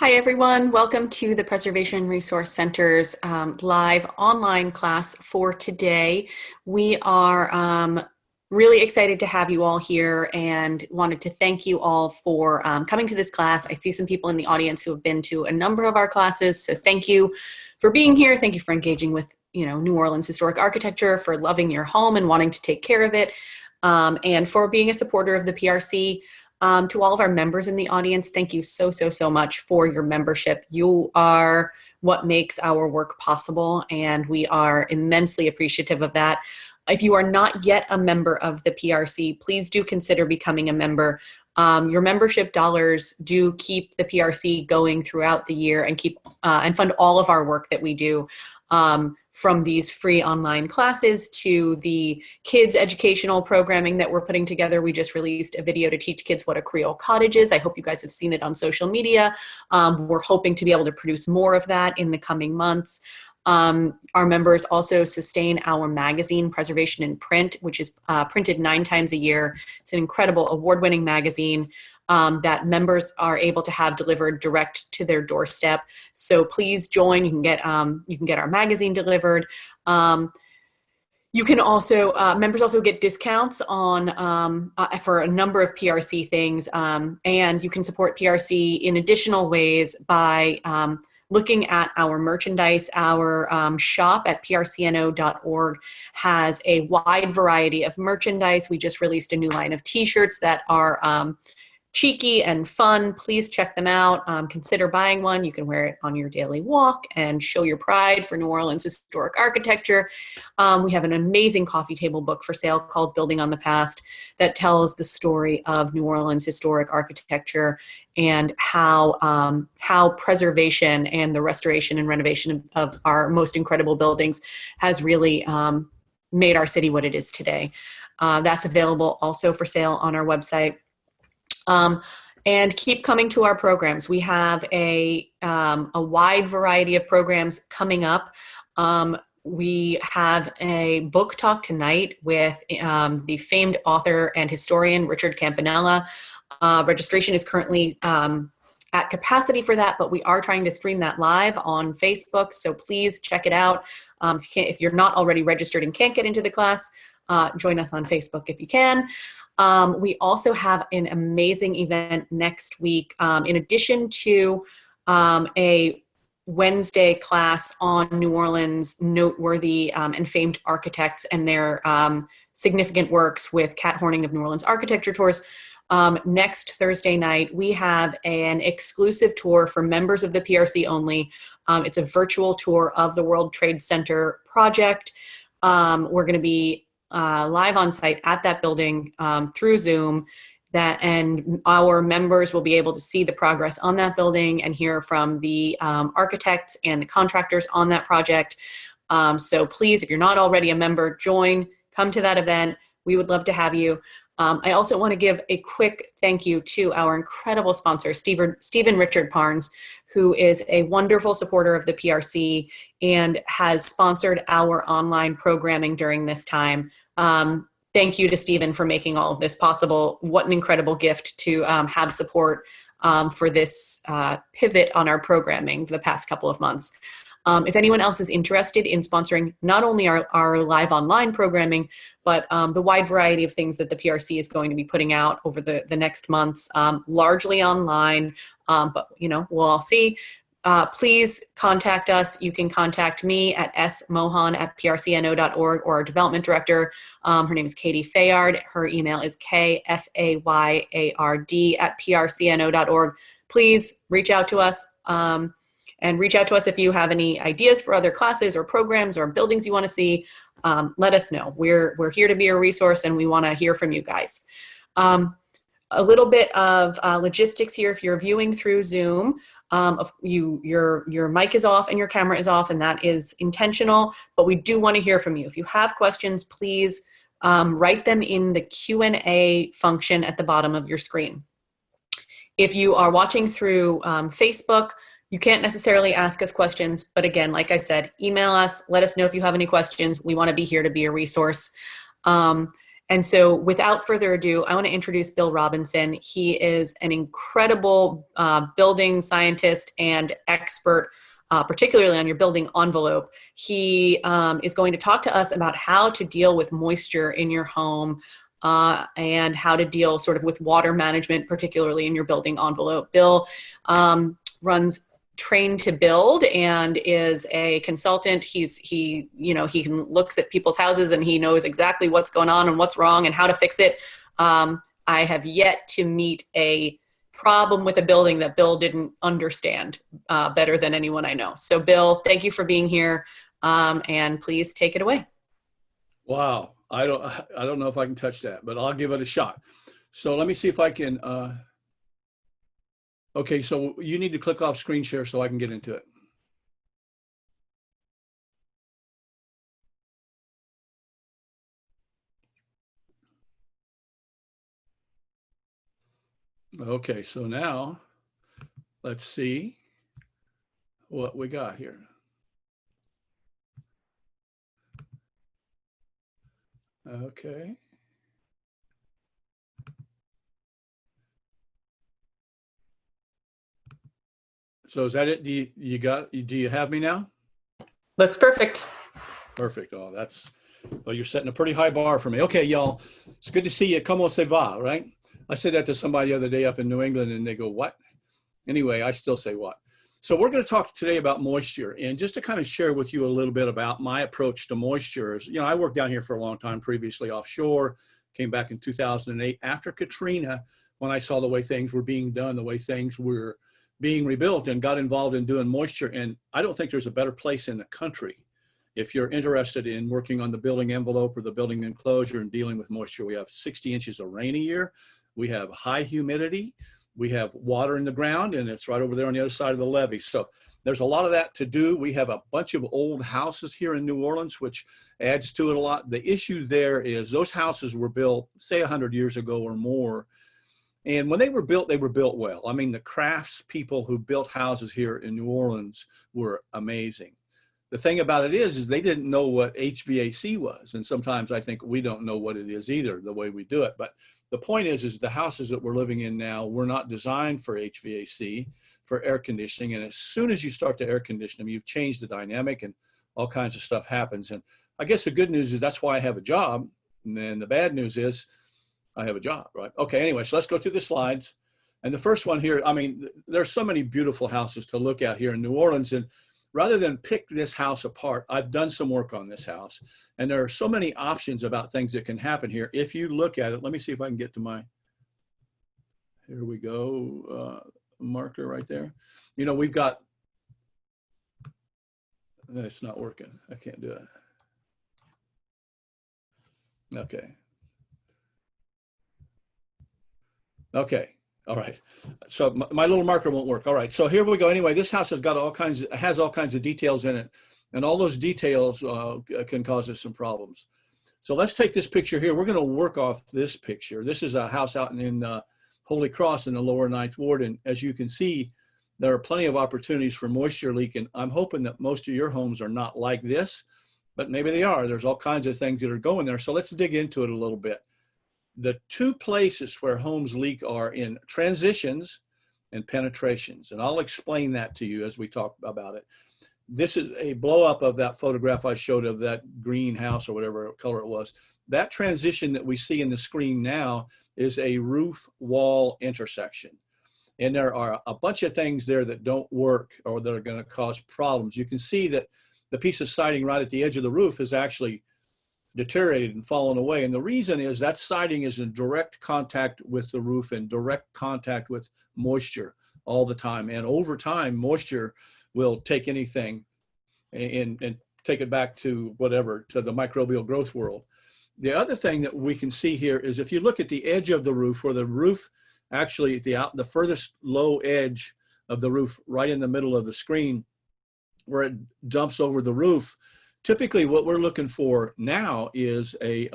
Hi, everyone. Welcome to the Preservation Resource Center's live online class for today. We are really excited to have you all here and wanted to thank you all for coming to this class. I see some people in the audience who have been to a number of our classes, so thank you for being here. Thank you for engaging with New Orleans historic architecture, for loving your home and wanting to take care of it, and for being a supporter of the PRC. To all of our members in the audience, thank you so much for your membership. You are what makes our work possible, and we are immensely appreciative of that. If you are not yet a member of the PRC, please do consider becoming a member. Your membership dollars do keep the PRC going throughout the year and and fund all of our work that we do. From these free online classes to the kids educational programming that we're putting together. We just released a video to teach kids what a Creole cottage is. I hope you guys have seen it on social media. We're hoping to be able to produce more of that in the coming months. Our members also sustain our magazine, Preservation in Print, which is printed 9 times a year. It's an incredible award-winning magazine that members are able to have delivered direct to their doorstep. So please join. You can get our magazine delivered. You can also members also get discounts on for a number of PRC things, and you can support PRC in additional ways by looking at our merchandise. Our shop at prcno.org has a wide variety of merchandise. We just released a new line of t-shirts that are cheeky and fun. Please check them out. Consider buying one. You can wear it on your daily walk and show your pride for New Orleans historic architecture. We have an amazing coffee table book for sale called Building on the Past that tells the story of New Orleans historic architecture and how preservation and the restoration and renovation of our most incredible buildings has really made our city what it is today. That's available also for sale on our website. And keep coming to our programs. We have a wide variety of programs coming up. We have a book talk tonight with the famed author and historian Richard Campanella. Registration is currently at capacity for that, but we are trying to stream that live on Facebook, so please check it out. If you're not already registered and can't get into the class, join us on Facebook if you can. We also have an amazing event next week. In addition to a Wednesday class on New Orleans noteworthy and famed architects and their significant works with Kat Horning of New Orleans Architecture Tours, next Thursday night, we have an exclusive tour for members of the PRC only. It's a virtual tour of the World Trade Center project. We're going to be live on site at that building through Zoom, and our members will be able to see the progress on that building and hear from the architects and the contractors on that project. So please, if you're not already a member, come to that event. We would love to have you. I also want to give a quick thank you to our incredible sponsor, Stephen Richard Parnes, who is a wonderful supporter of the PRC and has sponsored our online programming during this time. Thank you to Stephen for making all of this possible. What an incredible gift to have support for this pivot on our programming for the past couple of months. If anyone else is interested in sponsoring not only our live online programming, but the wide variety of things that the PRC is going to be putting out over the next months, largely online, but we'll all see. Please contact us. You can contact me at smohan@prcno.org or our development director. Her name is Katie Fayard. Her email is kfayard@prcno.org. Please reach out to us. And reach out to us if you have any ideas for other classes or programs or buildings you want to see. Let us know. We're here to be a resource, and we want to hear from you guys. A little bit of logistics here. If you're viewing through Zoom, your mic is off and your camera is off, and that is intentional, but we do want to hear from you. If you have questions, please write them in the Q&A function at the bottom of your screen. If you are watching through Facebook, you can't necessarily ask us questions, but again, like I said, email us, let us know if you have any questions. We want to be here to be a resource. And so without further ado, I want to introduce Bill Robinson. He is an incredible building scientist and expert, particularly on your building envelope. He is going to talk to us about how to deal with moisture in your home and how to deal sort of with water management, particularly in your building envelope. Bill runs Train2Build and is a consultant. He can looks at people's houses and he knows exactly what's going on and what's wrong and how to fix it. I have yet to meet a problem with a building that Bill didn't understand better than anyone I know. So Bill, thank you for being here, and please take it away. Wow, I don't know if I can touch that, but I'll give it a shot. So let me see if I can. Okay, so you need to click off screen share so I can get into it. Okay, so now let's see what we got here. Okay. So is that it? Do you have me now? Looks perfect. Perfect. Oh, well, you're setting a pretty high bar for me. Okay, y'all, it's good to see you. Como se va, right? I said that to somebody the other day up in New England and they go, what? Anyway, I still say what. So we're going to talk today about moisture, and just to kind of share with you a little bit about my approach to moisture. I worked down here for a long time previously offshore, came back in 2008 after Katrina, when I saw the way things were being done, the way things were being rebuilt, and got involved in doing moisture. And I don't think there's a better place in the country if you're interested in working on the building envelope or the building enclosure and dealing with moisture. We have 60 inches of rain a year. We have high humidity. We have water in the ground, and it's right over there on the other side of the levee. So there's a lot of that to do. We have a bunch of old houses here in New Orleans, which adds to it a lot. The issue there is those houses were built, say, 100 years ago or more. And when they were built well. I mean, the crafts people who built houses here in New Orleans were amazing. The thing about it is they didn't know what HVAC was. And sometimes I think we don't know what it is either, the way we do it. But the point is the houses that we're living in now were not designed for HVAC, for air conditioning. And as soon as you start to air condition them, you've changed the dynamic and all kinds of stuff happens. And I guess the good news is that's why I have a job. And then the bad news is I have a job, right? Okay, anyway, so let's go through the slides. And the first one here, I mean, there's so many beautiful houses to look at here in New Orleans. And rather than pick this house apart, I've done some work on this house. And there are so many options about things that can happen here. If you look at it, let me see if I can get to here we go, marker right there. We've got, it's not working. I can't do it. Okay. Okay. All right. So my little marker won't work. All right. So here we go. Anyway, this house has all kinds of details in it, and all those details can cause us some problems. So let's take this picture here. We're going to work off this picture. This is a house out in Holy Cross in the lower 9th Ward. And as you can see, there are plenty of opportunities for moisture leak. And I'm hoping that most of your homes are not like this, but maybe they are. There's all kinds of things that are going there. So let's dig into it a little bit. The two places where homes leak are in transitions and penetrations. And I'll explain that to you as we talk about it. This is a blow up of that photograph I showed of that green house or whatever color it was. That transition that we see in the screen now is a roof wall intersection. And there are a bunch of things there that don't work or that are going to cause problems. You can see that the piece of siding right at the edge of the roof is actually deteriorated and fallen away. And the reason is that siding is in direct contact with the roof and direct contact with moisture all the time. And over time, moisture will take anything and take it back to whatever, to the microbial growth world. The other thing that we can see here is if you look at the edge of the roof, where the roof actually, the furthest low edge of the roof, right in the middle of the screen, where it dumps over the roof, typically what we're looking for now is a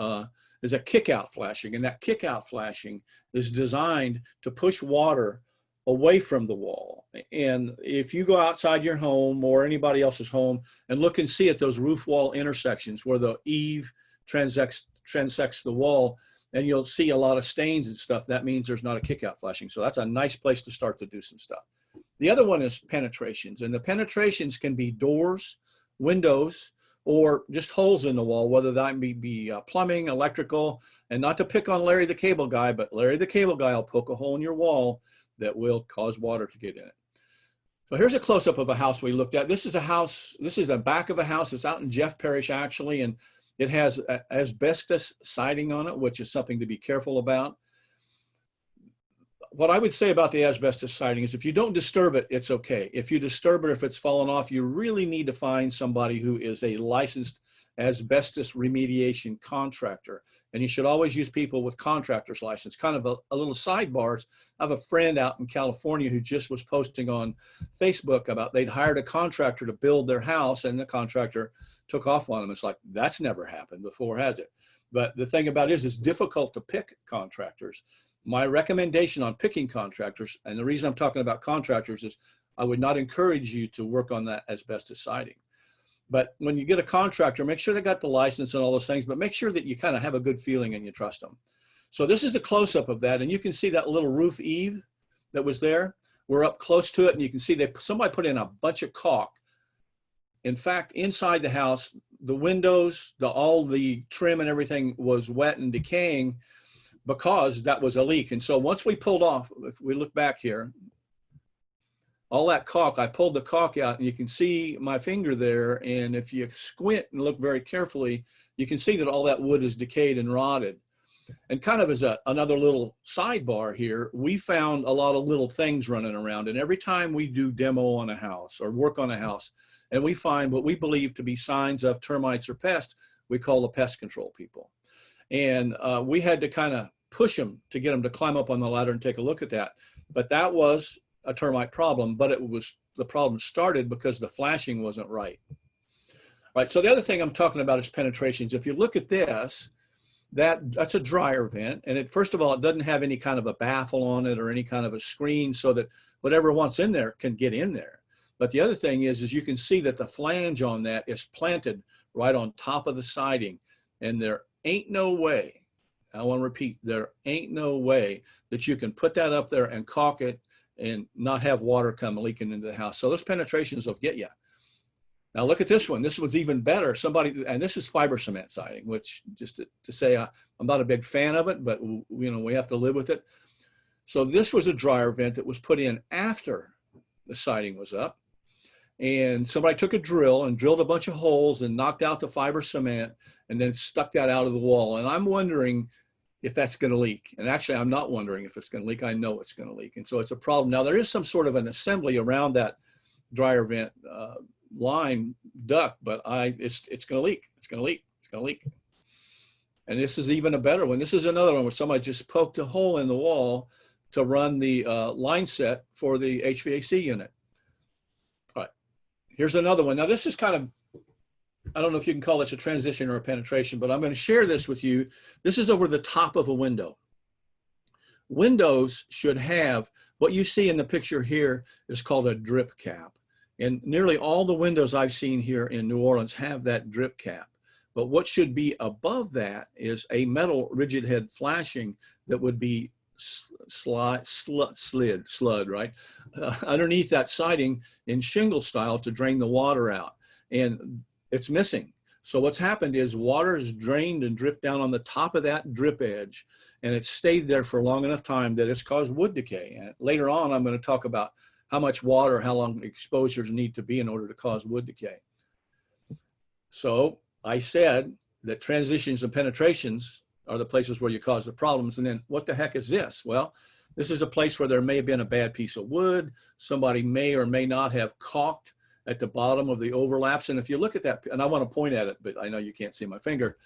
kick-out flashing. And that kick-out flashing is designed to push water away from the wall. And if you go outside your home or anybody else's home and look and see at those roof wall intersections where the eave transects transects the wall, and you'll see a lot of stains and stuff. That means there's not a kick-out flashing. So that's a nice place to start to do some stuff. The other one is penetrations, and the penetrations can be doors, windows, or just holes in the wall, whether that be plumbing, electrical, and not to pick on Larry the cable guy, but Larry the cable guy will poke a hole in your wall that will cause water to get in it. So here's a close-up of a house we looked at. This is a house, this is the back of a house. It's out in Jeff Parish, actually, and it has asbestos siding on it, which is something to be careful about. What I would say about the asbestos siding is if you don't disturb it, it's okay. If you disturb it, if it's fallen off, you really need to find somebody who is a licensed asbestos remediation contractor. And you should always use people with contractor's license. Kind of a little sidebar. I have a friend out in California who just was posting on Facebook about they'd hired a contractor to build their house, and the contractor took off on them. It's like, that's never happened before, has it? But the thing about it is it's difficult to pick contractors. My recommendation on picking contractors, and the reason I'm talking about contractors is I would not encourage you to work on that asbestos siding. But when you get a contractor, make sure they got the license and all those things, but make sure that you kind of have a good feeling and you trust them. So this is the close-up of that, and you can see that little roof eave that was there. We're up close to it, and you can see somebody put in a bunch of caulk. In fact, inside the house, the windows, all the trim and everything was wet and decaying, because that was a leak. And so once we pulled off, if we look back here, all that caulk, I pulled the caulk out, and you can see my finger there. And if you squint and look very carefully, you can see that all that wood is decayed and rotted. And kind of as another little sidebar here, we found a lot of little things running around. And every time we do demo on a house or work on a house, and we find what we believe to be signs of termites or pests, we call the pest control people. And we had to kind of push them to get them to climb up on the ladder and take a look at that. But that was a termite problem, but the problem started because the flashing wasn't right. Right, so the other thing I'm talking about is penetrations. If you look at this, that's a dryer vent, and first of all, it doesn't have any kind of a baffle on it or any kind of a screen so that whatever wants in there can get in there. But the other thing is you can see that the flange on that is planted right on top of the siding, and there ain't no way, I want to repeat, there ain't no way that you can put that up there and caulk it and not have water come leaking into the house. So those penetrations will get you. Now look at this one. This was even better. And this is fiber cement siding, which just to say I'm not a big fan of it, but we have to live with it. So this was a dryer vent that was put in after the siding was up. And somebody took a drill and drilled a bunch of holes and knocked out the fiber cement and then stuck that out of the wall. And I'm wondering if that's going to leak. And actually, I'm not wondering if it's going to leak. I know it's going to leak. And so it's a problem. Now, there is some sort of an assembly around that dryer vent line duct, but it's going to leak. It's going to leak. It's going to leak. And this is even a better one. This is another one where somebody just poked a hole in the wall to run the line set for the HVAC unit. All right, here's another one. Now this is kind of, I don't know if you can call this a transition or a penetration, but I'm going to share this with you. This is over the top of a window. Windows should have, what you see in the picture here is called a drip cap. And nearly all the windows I've seen here in New Orleans have that drip cap. But what should be above that is a metal rigid head flashing that would be slid, right? Underneath that siding in shingle style to drain the water out. And it's missing. So what's happened is water is drained and dripped down on the top of that drip edge, and it's stayed there for long enough time that it's caused wood decay. And later on, I'm going to talk about how much water, how long exposures need to be in order to cause wood decay. So I said that transitions and penetrations are the places where you cause the problems. And then what the heck is this? Well, this is a place where there may have been a bad piece of wood. Somebody may or may not have caulked at the bottom of the overlaps. And if you look at that, and I want to point at it, but I know you can't see my finger.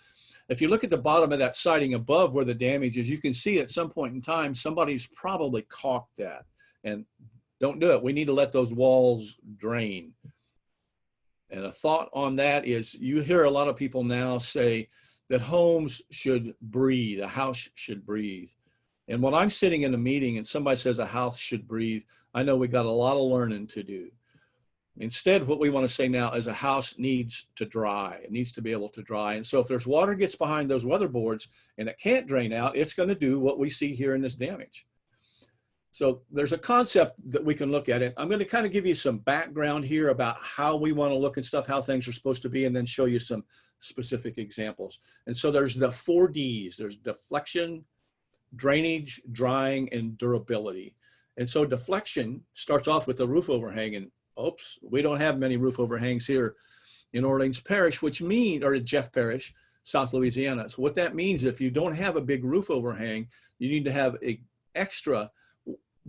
If you look at the bottom of that siding above where the damage is, you can see at some point in time, somebody's probably caulked that. And don't do it. We need to let those walls drain. And a thought on that is you hear a lot of people now say that homes should breathe, a house should breathe. And when I'm sitting in a meeting and somebody says a house should breathe, I know we got a lot of learning to do. Instead, what we want to say now is a house needs to dry. It needs to be able to dry. And so if there's water gets behind those weatherboards and it can't drain out, it's going to do what we see here in this damage. So there's a concept that we can look at it. I'm going to kind of give you some background here about how we want to look at stuff, how things are supposed to be, and then show you some specific examples. And so there's the 4 Ds. There's deflection, drainage, drying, and durability. And so deflection starts off with the roof overhang, and oops, we don't have many roof overhangs here in Orleans Parish, which means, or Jeff Parish, South Louisiana. So what that means, if you don't have a big roof overhang, you need to have extra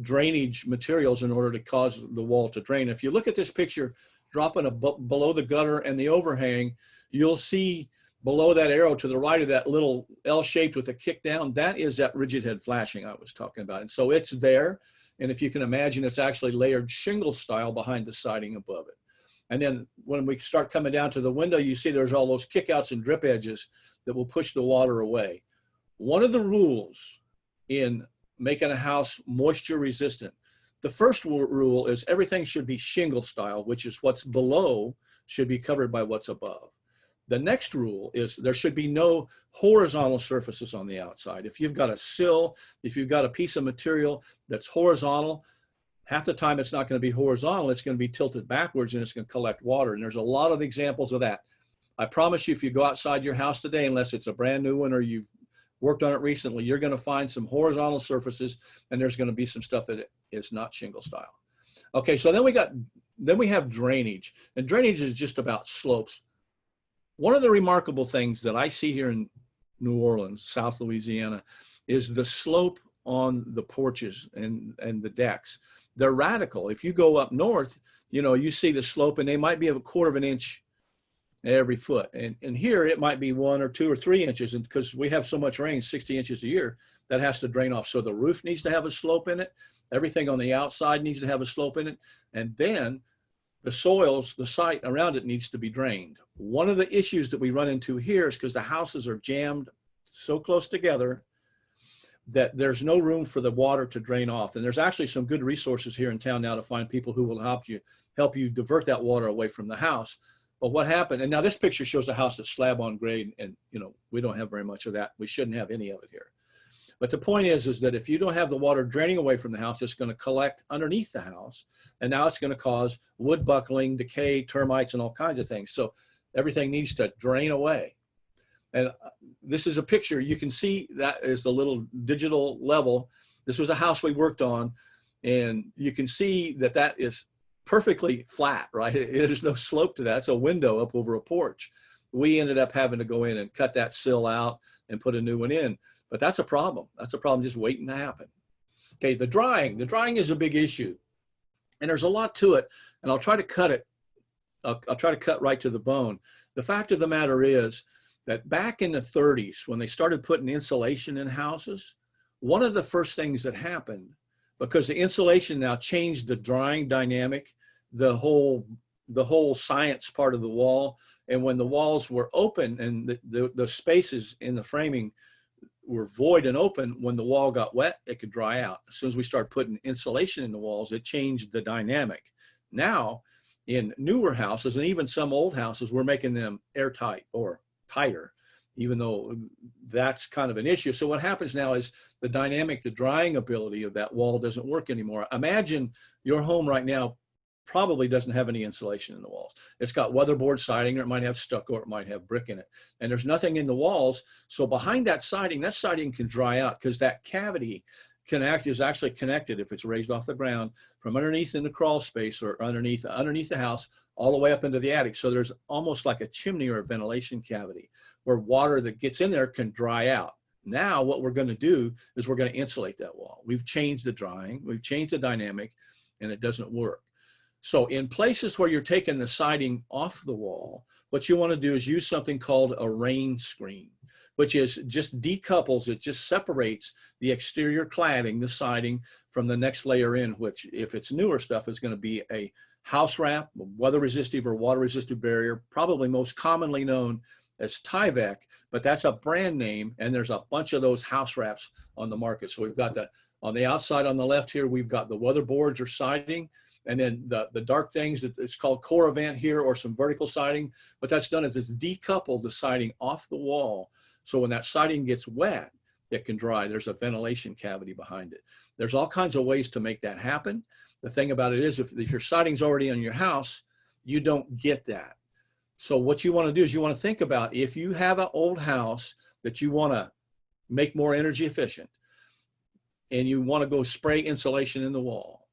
drainage materials in order to cause the wall to drain. If you look at this picture, dropping below the gutter and the overhang, you'll see below that arrow to the right of that little L-shaped with a kick down, that is that rigid head flashing I was talking about. And so it's there. And if you can imagine, it's actually layered shingle style behind the siding above it. And then when we start coming down to the window, you see there's all those kickouts and drip edges that will push the water away. One of the rules in making a house moisture resistant, the first rule is everything should be shingle style, which is what's below should be covered by what's above. The next rule is there should be no horizontal surfaces on the outside. If you've got a sill, if you've got a piece of material that's horizontal, half the time it's not going to be horizontal, it's going to be tilted backwards and it's going to collect water. And there's a lot of examples of that. I promise you, if you go outside your house today, unless it's a brand new one or you've worked on it recently, you're going to find some horizontal surfaces and there's going to be some stuff that is not shingle style. Okay, so then we have drainage, and drainage is just about slopes. One of the remarkable things that I see here in New Orleans, South Louisiana, is the slope on the porches and the decks. They're radical. If you go up north, you know, you see the slope and they might be of 1/4 of an inch every foot. And here it might be 1 or 2 or 3 inches. And because we have so much rain, 60 inches a year, that has to drain off. So the roof needs to have a slope in it. Everything on the outside needs to have a slope in it. And then the soils, the site around it needs to be drained. One of the issues that we run into here is because the houses are jammed so close together that there's no room for the water to drain off. And there's actually some good resources here in town now to find people who will help you divert that water away from the house. But what happened, and now this picture shows a house that's slab on grade, and you know, we don't have very much of that. We shouldn't have any of it here. But the point is that if you don't have the water draining away from the house, it's going to collect underneath the house. And now it's going to cause wood buckling, decay, termites, and all kinds of things. So everything needs to drain away. And this is a picture. You can see that is the little digital level. This was a house we worked on. And you can see that that is perfectly flat, right? There's no slope to that. It's a window up over a porch. We ended up having to go in and cut that sill out and put a new one in. But that's a problem. That's a problem just waiting to happen. Okay, the drying. The drying is a big issue. And there's a lot to it. And I'll try to cut it. I'll try to cut right to the bone. The fact of the matter is that back in the 30s, when they started putting insulation in houses, one of the first things that happened, because the insulation now changed the drying dynamic, the whole science part of the wall. And when the walls were open and the spaces in the framing were void and open, when the wall got wet, it could dry out. As soon as we start putting insulation in the walls, it changed the dynamic. Now, in newer houses, and even some old houses, we're making them airtight or tighter, even though that's kind of an issue. So what happens now is the dynamic, the drying ability of that wall doesn't work anymore. Imagine your home right now probably doesn't have any insulation in the walls. It's got weatherboard siding, or it might have stucco, or it might have brick in it. And there's nothing in the walls. So behind that siding can dry out because that cavity is actually connected, if it's raised off the ground, from underneath in the crawl space or underneath the house all the way up into the attic. So there's almost like a chimney or a ventilation cavity where water that gets in there can dry out. Now what we're going to do is we're going to insulate that wall. We've changed the drying, we've changed the dynamic, and it doesn't work. So in places where you're taking the siding off the wall, what you want to do is use something called a rain screen, which is just decouples, it just separates the exterior cladding, the siding, from the next layer in, which if it's newer stuff is going to be a house wrap, weather resistive or water resistive barrier, probably most commonly known as Tyvek, but that's a brand name, and there's a bunch of those house wraps on the market. So we've got the On the outside on the left here, we've got the weatherboards or siding, and then the dark things, that it's called core event here, or some vertical siding. What that's done is it's decoupled the siding off the wall. So when that siding gets wet, it can dry. There's a ventilation cavity behind it. There's all kinds of ways to make that happen. The thing about it is, if your siding's already on your house, you don't get that. So what you want to do is you want to think about, if you have an old house that you want to make more energy efficient, and you want to go spray insulation in the wall,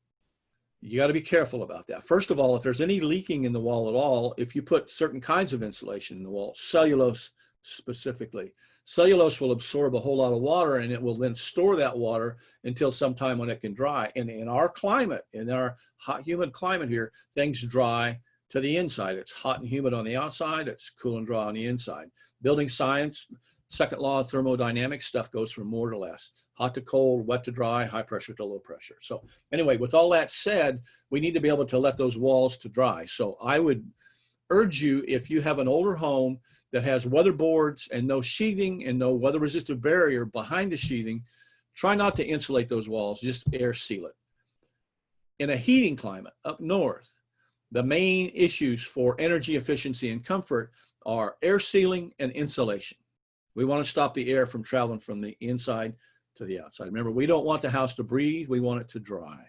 you got to be careful about that. First of all, if there's any leaking in the wall at all, if you put certain kinds of insulation in the wall, cellulose specifically, cellulose will absorb a whole lot of water, and it will then store that water until sometime when it can dry. And in our climate, in our hot, humid climate here, things dry to the inside. It's hot and humid on the outside, it's cool and dry on the inside. Building science, second law of thermodynamics, stuff goes from more to less. Hot to cold, wet to dry, high pressure to low pressure. So anyway, with all that said, we need to be able to let those walls to dry. So I would urge you, if you have an older home that has weatherboards and no sheathing and no weather resistant barrier behind the sheathing, try not to insulate those walls, just air seal it. In a heating climate up north, the main issues for energy efficiency and comfort are air sealing and insulation. We want to stop the air from traveling from the inside to the outside. Remember, we don't want the house to breathe, we want it to dry.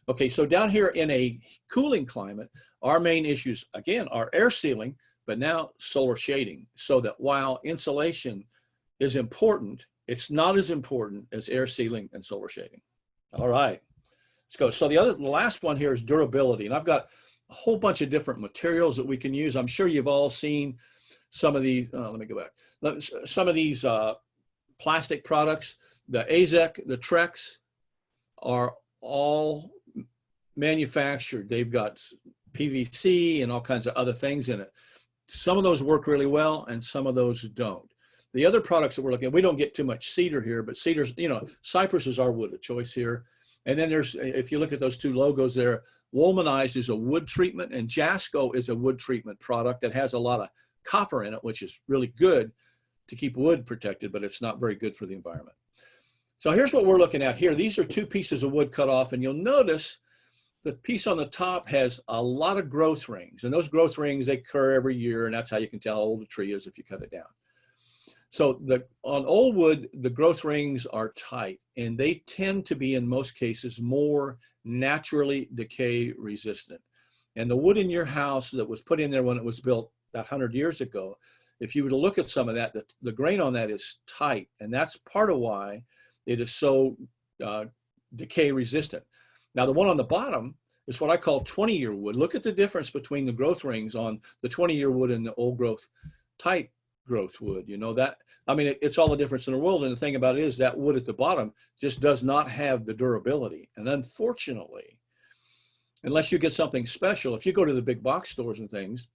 Okay, so down here in a cooling climate, our main issues, again, are air sealing, but now solar shading, so that while insulation is important, it's not as important as air sealing and solar shading. All right, let's go. So the last one here is durability, and I've got a whole bunch of different materials that we can use. I'm sure you've all seen some of these, let me go back. Some of these plastic products, the AZEK, the Trex, are all manufactured. They've got PVC and all kinds of other things in it. Some of those work really well and some of those don't. The other products that we're looking at, we don't get too much cedar here, but cedars, you know, cypress is our wood of choice here. And then there's, if you look at those two logos there, Woolmanized is a wood treatment, and Jasco is a wood treatment product that has a lot of copper in it, which is really good to keep wood protected, but it's not very good for the environment. So here's what we're looking at here. These are two pieces of wood cut off, and you'll notice the piece on the top has a lot of growth rings, and those growth rings, they occur every year, and that's how you can tell how old a tree is if you cut it down. So on old wood, the growth rings are tight, and they tend to be, in most cases, more naturally decay resistant. And the wood in your house that was put in there when it was built about 100 years ago, if you were to look at some of that, the grain on that is tight, and that's part of why it is so decay resistant. Now, the one on the bottom is what I call 20-year wood. Look at the difference between the growth rings on the 20-year wood and the old growth tight growth wood. You know that, I mean, it's all the difference in the world. And the thing about it is that wood at the bottom just does not have the durability. And unfortunately, unless you get something special, if you go to the big box stores and things,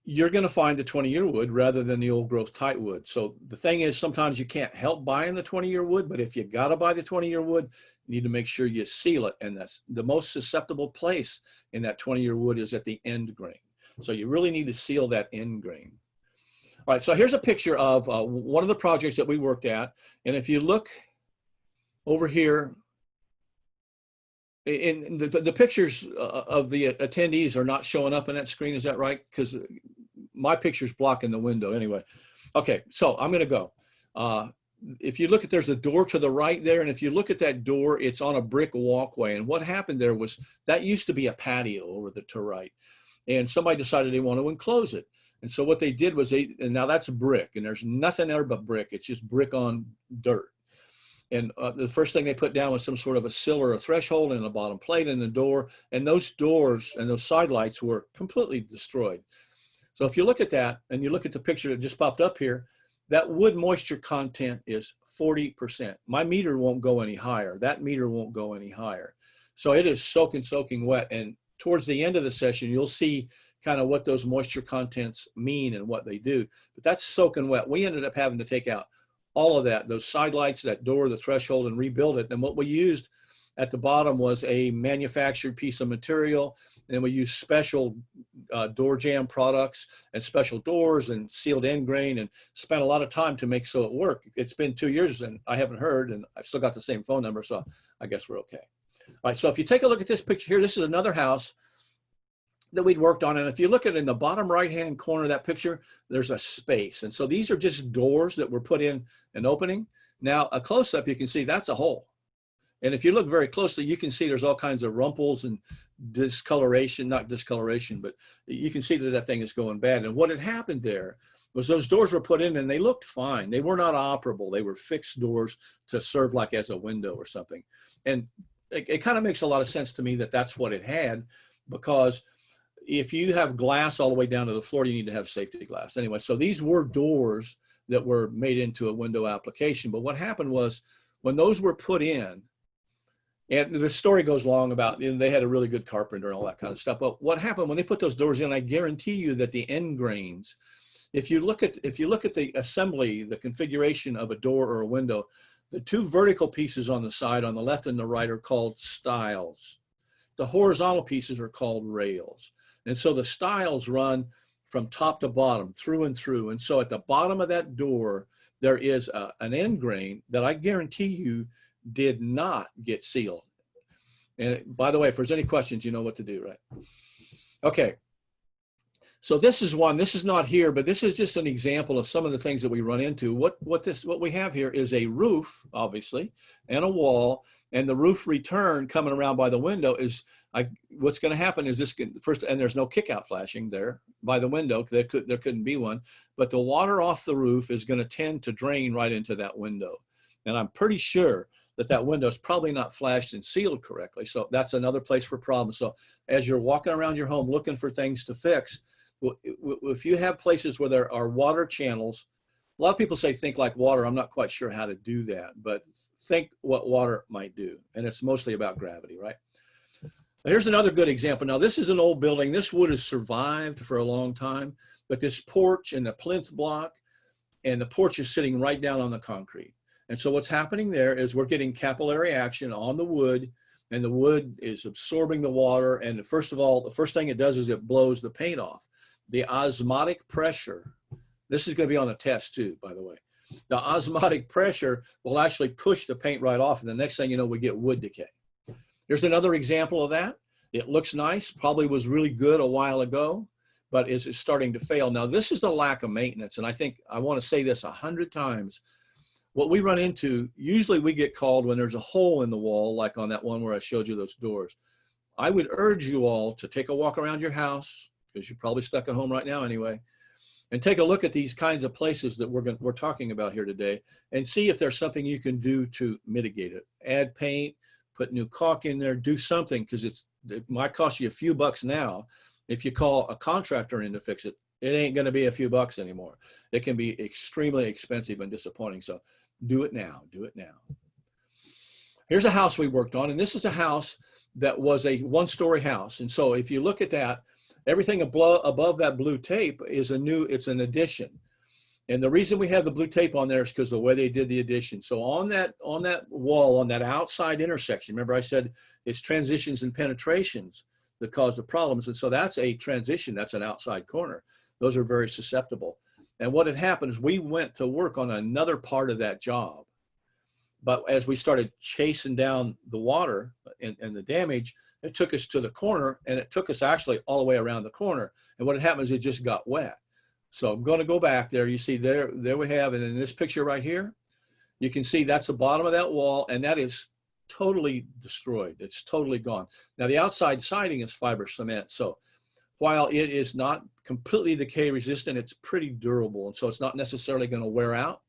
you're going to find the 20-year wood rather than the old growth tight wood. So the thing is, sometimes you can't help buying the 20-year wood, but if you got to buy the 20-year wood, you need to make sure you seal it. And that's the most susceptible place in that 20-year wood is at the end grain. So you really need to seal that end grain. All right, so here's a picture of one of the projects that we worked at. And if you look over here, in the pictures of the attendees are not showing up on that screen. Is that right? Because my picture's blocking the window anyway. Okay, so I'm gonna go. If you look at, there's a door to the right there, and if you look at that door, it's on a brick walkway. And what happened there was that used to be a patio over to the right. And somebody decided they want to enclose it. And so what they did was and now that's brick, and there's nothing there but brick. It's just brick on dirt. And the first thing they put down was some sort of a sill or a threshold and a bottom plate in the door. And those doors and those side lights were completely destroyed. So if you look at that and you look at the picture that just popped up here, that wood moisture content is 40%. My meter won't go any higher. That meter won't go any higher. So it is soaking wet. And towards the end of the session, you'll see kind of what those moisture contents mean and what they do. But that's soaking wet. We ended up having to take out all of that, those side lights, that door, the threshold, and rebuild it. And what we used At the bottom was a manufactured piece of material. And we used special door jamb products and special doors and sealed end grain, and spent a lot of time to make so it work. It's been 2 years and I haven't heard, and I've still got the same phone number, so I guess we're okay. All right, so if you take a look at this picture here, this is another house that we'd worked on. And if you look at it in the bottom right-hand corner of that picture, there's a space. And so these are just doors that were put in an opening. Now, a close-up, you can see that's a hole. And if you look very closely, you can see there's all kinds of rumples and discoloration, not discoloration, but you can see that that thing is going bad. And what had happened there was those doors were put in and they looked fine. They were not operable. They were fixed doors to serve like as a window or something. And it kind of makes a lot of sense to me that that's what it had, because if you have glass all the way down to the floor, you need to have safety glass. Anyway, so these were doors that were made into a window application. But what happened was when those were put in, and the story goes long about, you know, they had a really good carpenter and all that kind of stuff. But what happened when they put those doors in, I guarantee you that the end grains, if you look at the assembly, the configuration of a door or a window, the two vertical pieces on the side, on the left and the right, are called stiles. The horizontal pieces are called rails. And so the stiles run from top to bottom, through and through. And so at the bottom of that door, there is an end grain that I guarantee you did not get sealed. And by the way, if there's any questions, you know what to do, right? Okay. So this is one, this is not here, but this is just an example of some of the things that we run into. What we have here is a roof, obviously, and a wall, and the roof return coming around by the window is, what's going to happen is this first, and there's no kick-out flashing there by the window. There couldn't be one, but the water off the roof is going to tend to drain right into that window. And I'm pretty sure that that window is probably not flashed and sealed correctly. So that's another place for problems. So as you're walking around your home looking for things to fix, if you have places where there are water channels, a lot of people say think like water. I'm not quite sure how to do that, but think what water might do. And it's mostly about gravity, right? Here's another good example. Now, this is an old building. This wood has survived for a long time, but this porch and the plinth block, and the porch is sitting right down on the concrete. And so what's happening there is we're getting capillary action on the wood, and the wood is absorbing the water. And first of all, the first thing it does is it blows the paint off. The osmotic pressure, this is going to be on the test too, by the way. The osmotic pressure will actually push the paint right off, and the next thing you know, we get wood decay. Here's another example of that. It looks nice, probably was really good a while ago, but is starting to fail. Now, this is the lack of maintenance, and I think I want to say this 100 times. What we run into, usually we get called when there's a hole in the wall, like on that one where I showed you those doors. I would urge you all to take a walk around your house, because you're probably stuck at home right now anyway, and take a look at these kinds of places that we're talking about here today, and see if there's something you can do to mitigate it. Add paint, put new caulk in there, do something, because it might cost you a few bucks now. If you call a contractor in to fix it, it ain't going to be a few bucks anymore. It can be extremely expensive and disappointing. So do it now. Do it now. Here's a house we worked on, and this is a house that was a one-story house. And so if you look at that, everything above that blue tape is it's an addition. And the reason we have the blue tape on there is because the way they did the addition. So on that wall, on that outside intersection, remember I said it's transitions and penetrations that cause the problems. And so that's a transition, that's an outside corner. Those are very susceptible. And what had happened is we went to work on another part of that job. But as we started chasing down the water and the damage, it took us to the corner, and it took us actually all the way around the corner. And what had happened is it just got wet. So I'm going to go back there. You see there we have, and in this picture right here, you can see that's the bottom of that wall, and that is totally destroyed. It's totally gone. Now the outside siding is fiber cement. So while it is not completely decay resistant, it's pretty durable. And so it's not necessarily going to wear out.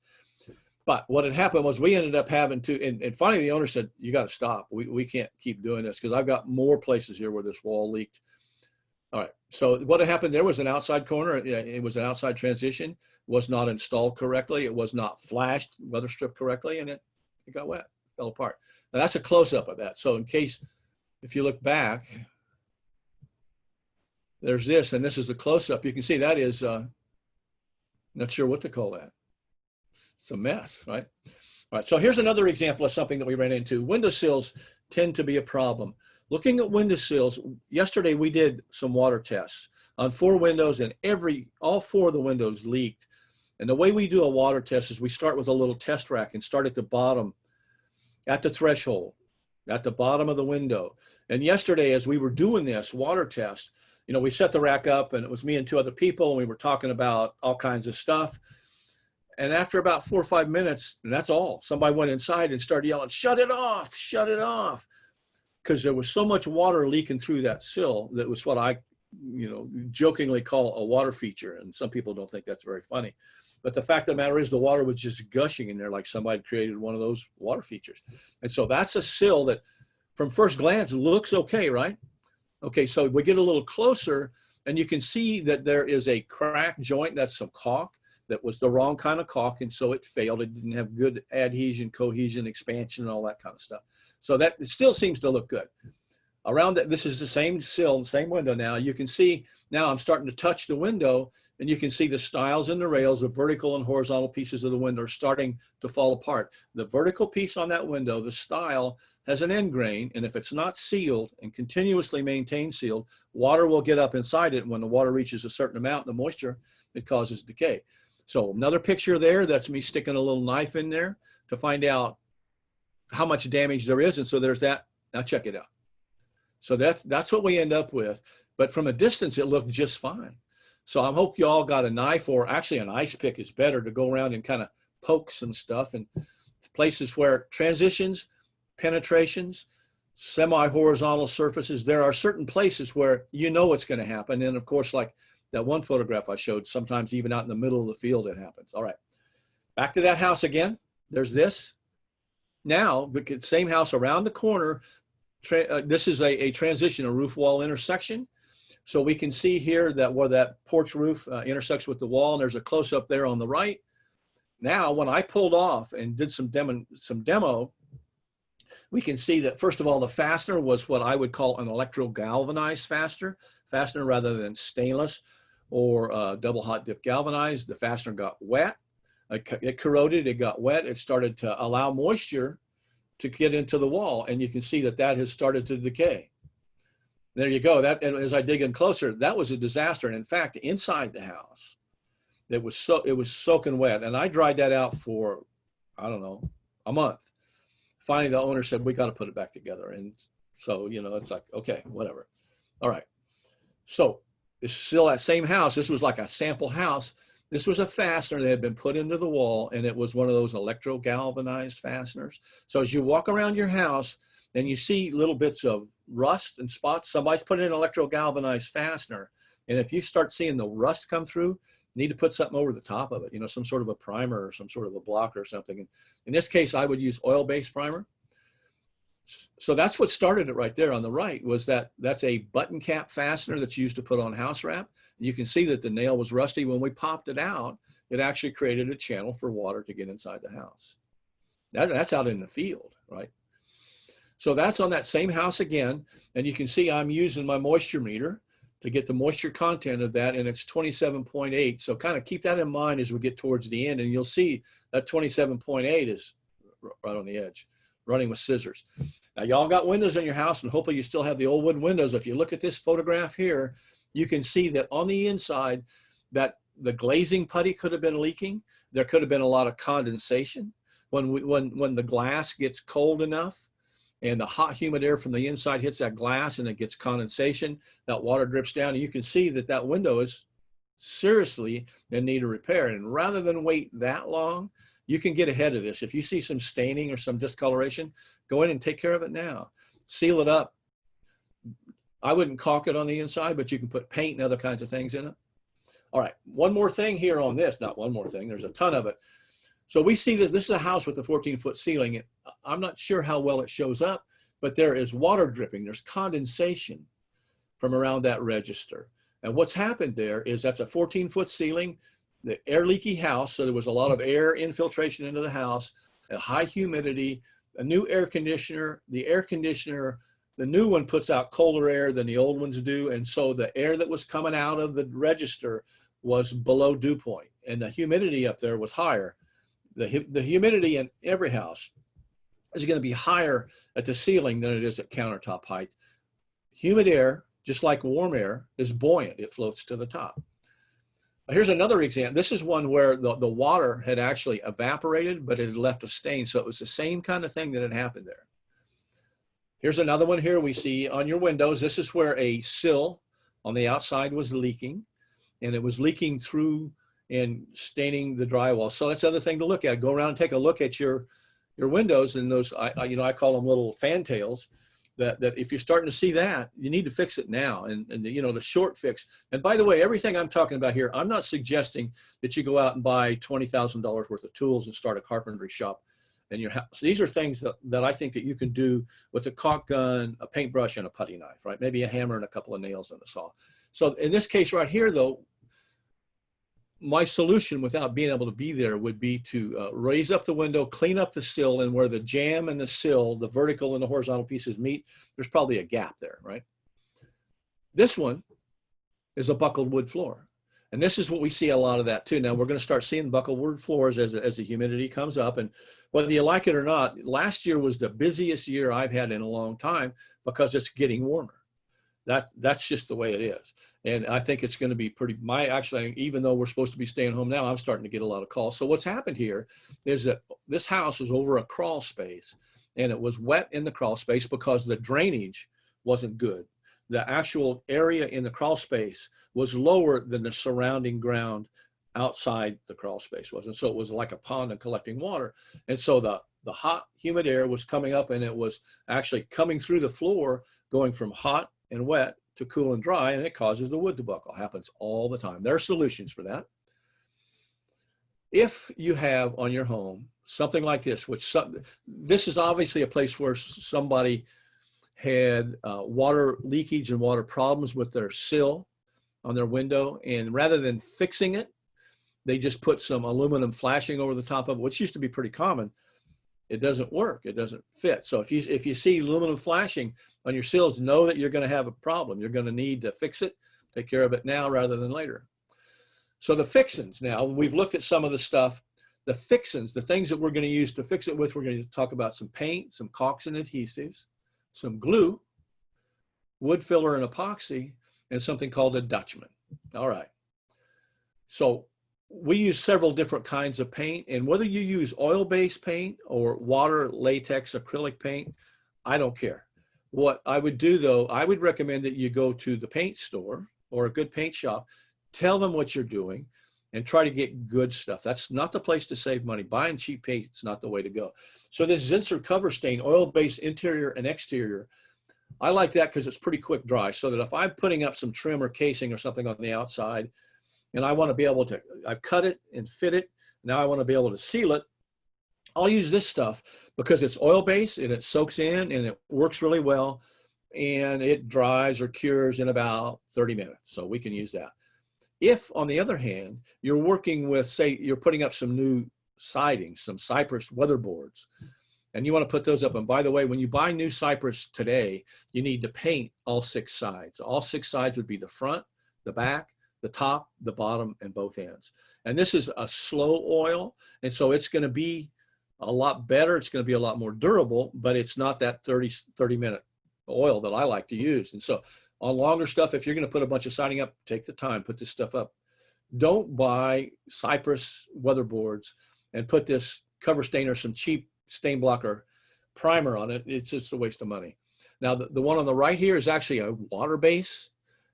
But what had happened was we ended up having to, and finally the owner said, you got to stop. We can't keep doing this, because I've got more places here where this wall leaked. All right, so what had happened, there was an outside corner. It was an outside transition, was not installed correctly. It was not flashed, weather stripped correctly, and it got wet, fell apart. Now that's a close-up of that. So in case, if you look back, there's this, and this is the close-up. You can see that is, not sure what to call that. It's a mess, right? All right, so here's another example of something that we ran into. Windowsills tend to be a problem. Looking at windowsills, yesterday we did some water tests on 4 windows, and all 4 of the windows leaked. And the way we do a water test is we start with a little test rack and start at the bottom, at the threshold, at the bottom of the window. And yesterday, as we were doing this water test, you know, we set the rack up, and it was me and 2 other people, and we were talking about all kinds of stuff. And after about 4 or 5 minutes, and that's all, somebody went inside and started yelling, "Shut it off, shut it off." Because there was so much water leaking through that sill. That was what I, you know, jokingly call a water feature. And some people don't think that's very funny. But the fact of the matter is the water was just gushing in there like somebody created one of those water features. And so that's a sill that from first glance looks okay, right? Okay, so we get a little closer and you can see that there is a crack joint. That's some caulk. That was the wrong kind of caulk, and so it failed. It didn't have good adhesion, cohesion, expansion, and all that kind of stuff. So that it still seems to look good. Around that, this is the same sill, same window now. You can see now I'm starting to touch the window, and you can see the stiles and the rails, the vertical and horizontal pieces of the window are starting to fall apart. The vertical piece on that window, the stile, has an end grain, and if it's not sealed and continuously maintained sealed, water will get up inside it, and when the water reaches a certain amount, the moisture, it causes decay. So another picture there, that's me sticking a little knife in there to find out how much damage there is. And so there's that. Now check it out. So that's what we end up with. But from a distance, it looked just fine. So I hope you all got a knife, or actually an ice pick is better, to go around and kind of poke some stuff and places where transitions, penetrations, semi-horizontal surfaces, there are certain places where you know what's going to happen. And of course, like that one photograph I showed, sometimes even out in the middle of the field it happens. All right, back to that house again. There's this. Now, the same house around the corner, this is a transition, a roof wall intersection. So we can see here that where that porch roof intersects with the wall, and there's a close-up there on the right. Now, when I pulled off and did some demo, we can see that, first of all, the fastener was what I would call an electro-galvanized fastener rather than stainless or double hot dip galvanized. The fastener got wet, it corroded, it got wet, it started to allow moisture to get into the wall, and you can see that that has started to decay. There you go. That, and as I dig in closer, that was a disaster. And in fact, inside the house, it was soaking wet, and I dried that out for, I don't know, a month. Finally, the owner said, "We got to put it back together." And so, you know, it's like, okay, whatever. All right. So it's still that same house. This was like a sample house. This was a fastener that had been put into the wall, and it was one of those electro galvanized fasteners. So as you walk around your house and you see little bits of rust and spots, somebody's put in an electro galvanized fastener. And if you start seeing the rust come through, you need to put something over the top of it, you know, some sort of a primer or some sort of a block or something. And in this case, I would use oil-based primer. So that's what started it right there on the right, was that's a button cap fastener that's used to put on house wrap. You can see that the nail was rusty. When we popped it out, it actually created a channel for water to get inside the house. That's out in the field, right? So that's on that same house again. And you can see I'm using my moisture meter to get the moisture content of that, and it's 27.8. So kind of keep that in mind as we get towards the end, and you'll see that 27.8 is right on the edge, running with scissors. Now, y'all got windows in your house, and hopefully you still have the old wooden windows. If you look at this photograph here, you can see that on the inside that the glazing putty could have been leaking. There could have been a lot of condensation. When the glass gets cold enough and the hot humid air from the inside hits that glass and it gets condensation, that water drips down, and you can see that that window is seriously in need of repair. And rather than wait that long, you can get ahead of this. If you see some staining or some discoloration, go in and take care of it now. Seal it up. I wouldn't caulk it on the inside, but you can put paint and other kinds of things in it. All right, one more thing here on this, not one more thing, there's a ton of it. So we see this is a house with a 14-foot ceiling. I'm not sure how well it shows up, but there is water dripping. There's condensation from around that register. And what's happened there is that's a 14-foot ceiling, the air leaky house. So there was a lot of air infiltration into the house, a high humidity, a new air conditioner. The air conditioner, the new one puts out colder air than the old ones do. And so the air that was coming out of the register was below dew point, and the humidity up there was higher. The humidity in every house is going to be higher at the ceiling than it is at countertop height. Humid air, just like warm air, is buoyant. It floats to the top. Here's another example. This is one where the water had actually evaporated, but it had left a stain. So it was the same kind of thing that had happened there. Here's another one here we see on your windows. This is where a sill on the outside was leaking, and it was leaking through and staining the drywall. So that's the other thing to look at. Go around and take a look at your windows, and those, I call them little fantails, that if you're starting to see that, you need to fix it now. And the short fix. And by the way, everything I'm talking about here, I'm not suggesting that you go out and buy $20,000 worth of tools and start a carpentry shop in your house. These are things that I think that you can do with a caulk gun, a paintbrush, and a putty knife, right? Maybe a hammer and a couple of nails and a saw. So in this case right here, though, my solution without being able to be there would be to raise up the window, clean up the sill, and where the jamb and the sill, the vertical and the horizontal pieces meet, there's probably a gap there, right? This one is a buckled wood floor. And this is what we see a lot of that too. Now we're going to start seeing buckled wood floors as the humidity comes up. And whether you like it or not, last year was the busiest year I've had in a long time because it's getting warmer. That's just the way it is. And I think it's going to be actually, even though we're supposed to be staying home now, I'm starting to get a lot of calls. So what's happened here is that this house is over a crawl space, and it was wet in the crawl space because the drainage wasn't good. The actual area in the crawl space was lower than the surrounding ground outside the crawl space was. And so it was like a pond and collecting water. And so the hot, humid air was coming up, and it was actually coming through the floor, going from hot and wet to cool and dry, and it causes the wood to buckle. Happens all the time. There are solutions for that. If you have on your home something like this, this is obviously a place where somebody had water leakage and water problems with their sill on their window, and rather than fixing it, they just put some aluminum flashing over the top of it, which used to be pretty common. It doesn't work. It doesn't fit. So if you see aluminum flashing on your sills, know that you're going to have a problem. You're going to need to fix it, take care of it now rather than later. So the fixins, now we've looked at some of the stuff. The fixins, the things that we're going to use to fix it with, we're going to talk about some paint, some caulks and adhesives, some glue, wood filler and epoxy, and something called a Dutchman. All right. So we use several different kinds of paint, and whether you use oil-based paint or water, latex, acrylic paint, I don't care. What I would do though, I would recommend that you go to the paint store or a good paint shop, tell them what you're doing, and try to get good stuff. That's not the place to save money. Buying cheap paint is not the way to go. So this Zinsser cover stain, oil-based interior and exterior, I like that because it's pretty quick dry, so that if I'm putting up some trim or casing or something on the outside, and I want to be able to, I've cut it and fit it, now I want to be able to seal it, I'll use this stuff because it's oil-based and it soaks in and it works really well, and it dries or cures in about 30 minutes. So we can use that. If, on the other hand, you're working with, say, you're putting up some new siding, some cypress weatherboards, and you want to put those up. And by the way, when you buy new cypress today, you need to paint all 6 sides. All 6 sides would be the front, the back, the top, the bottom, and both ends. And this is a slow oil, and so it's going to be a lot better. It's going to be a lot more durable, but it's not that 30-minute oil that I like to use. And so on longer stuff, if you're going to put a bunch of siding up, take the time, put this stuff up. Don't buy cypress weatherboards and put this cover stain or some cheap stain blocker primer on it. It's just a waste of money. Now, the one on the right here is actually a water base.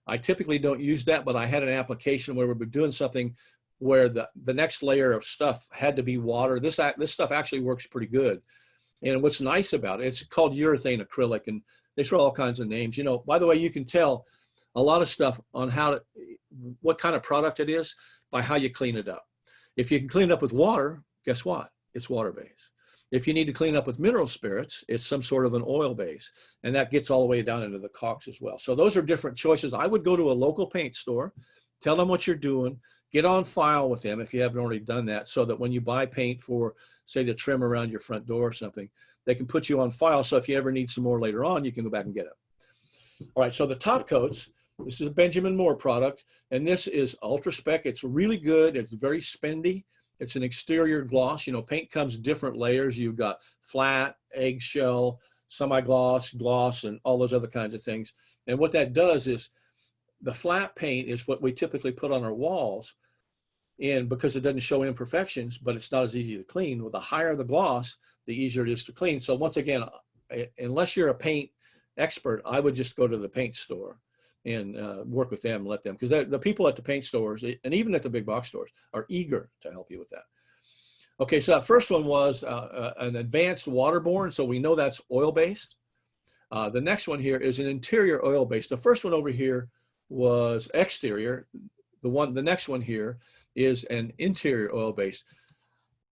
I typically don't use that, but I had an application where we were doing something where the next layer of stuff had to be water. This stuff actually works pretty good. And what's nice about it, it's called urethane acrylic, and they throw all kinds of names. You know, by the way, you can tell a lot of stuff on what kind of product it is by how you clean it up. If you can clean it up with water, guess what? It's water-based. If you need to clean up with mineral spirits, it's some sort of an oil base, and that gets all the way down into the caulks as well. So those are different choices. I would go to a local paint store, tell them what you're doing, get on file with them if you haven't already done that, so that when you buy paint for, say, the trim around your front door or something, they can put you on file. So if you ever need some more later on, you can go back and get it. All right, so the top coats, this is a Benjamin Moore product, and this is ultra spec. It's really good. It's very spendy. It's an exterior gloss. You know, paint comes different layers. You've got flat, eggshell, semi-gloss, gloss, and all those other kinds of things. And what that does is the flat paint is what we typically put on our walls. And because it doesn't show imperfections, but it's not as easy to clean, well, the higher the gloss, the easier it is to clean. So once again, unless you're a paint expert, I would just go to the paint store and work with them and let them, because the people at the paint stores and even at the big box stores are eager to help you with that. Okay, so that first one was an advanced waterborne, so we know that's oil-based. The next one here is an interior oil-based. The first one over here was exterior. The next one here is an interior oil-based.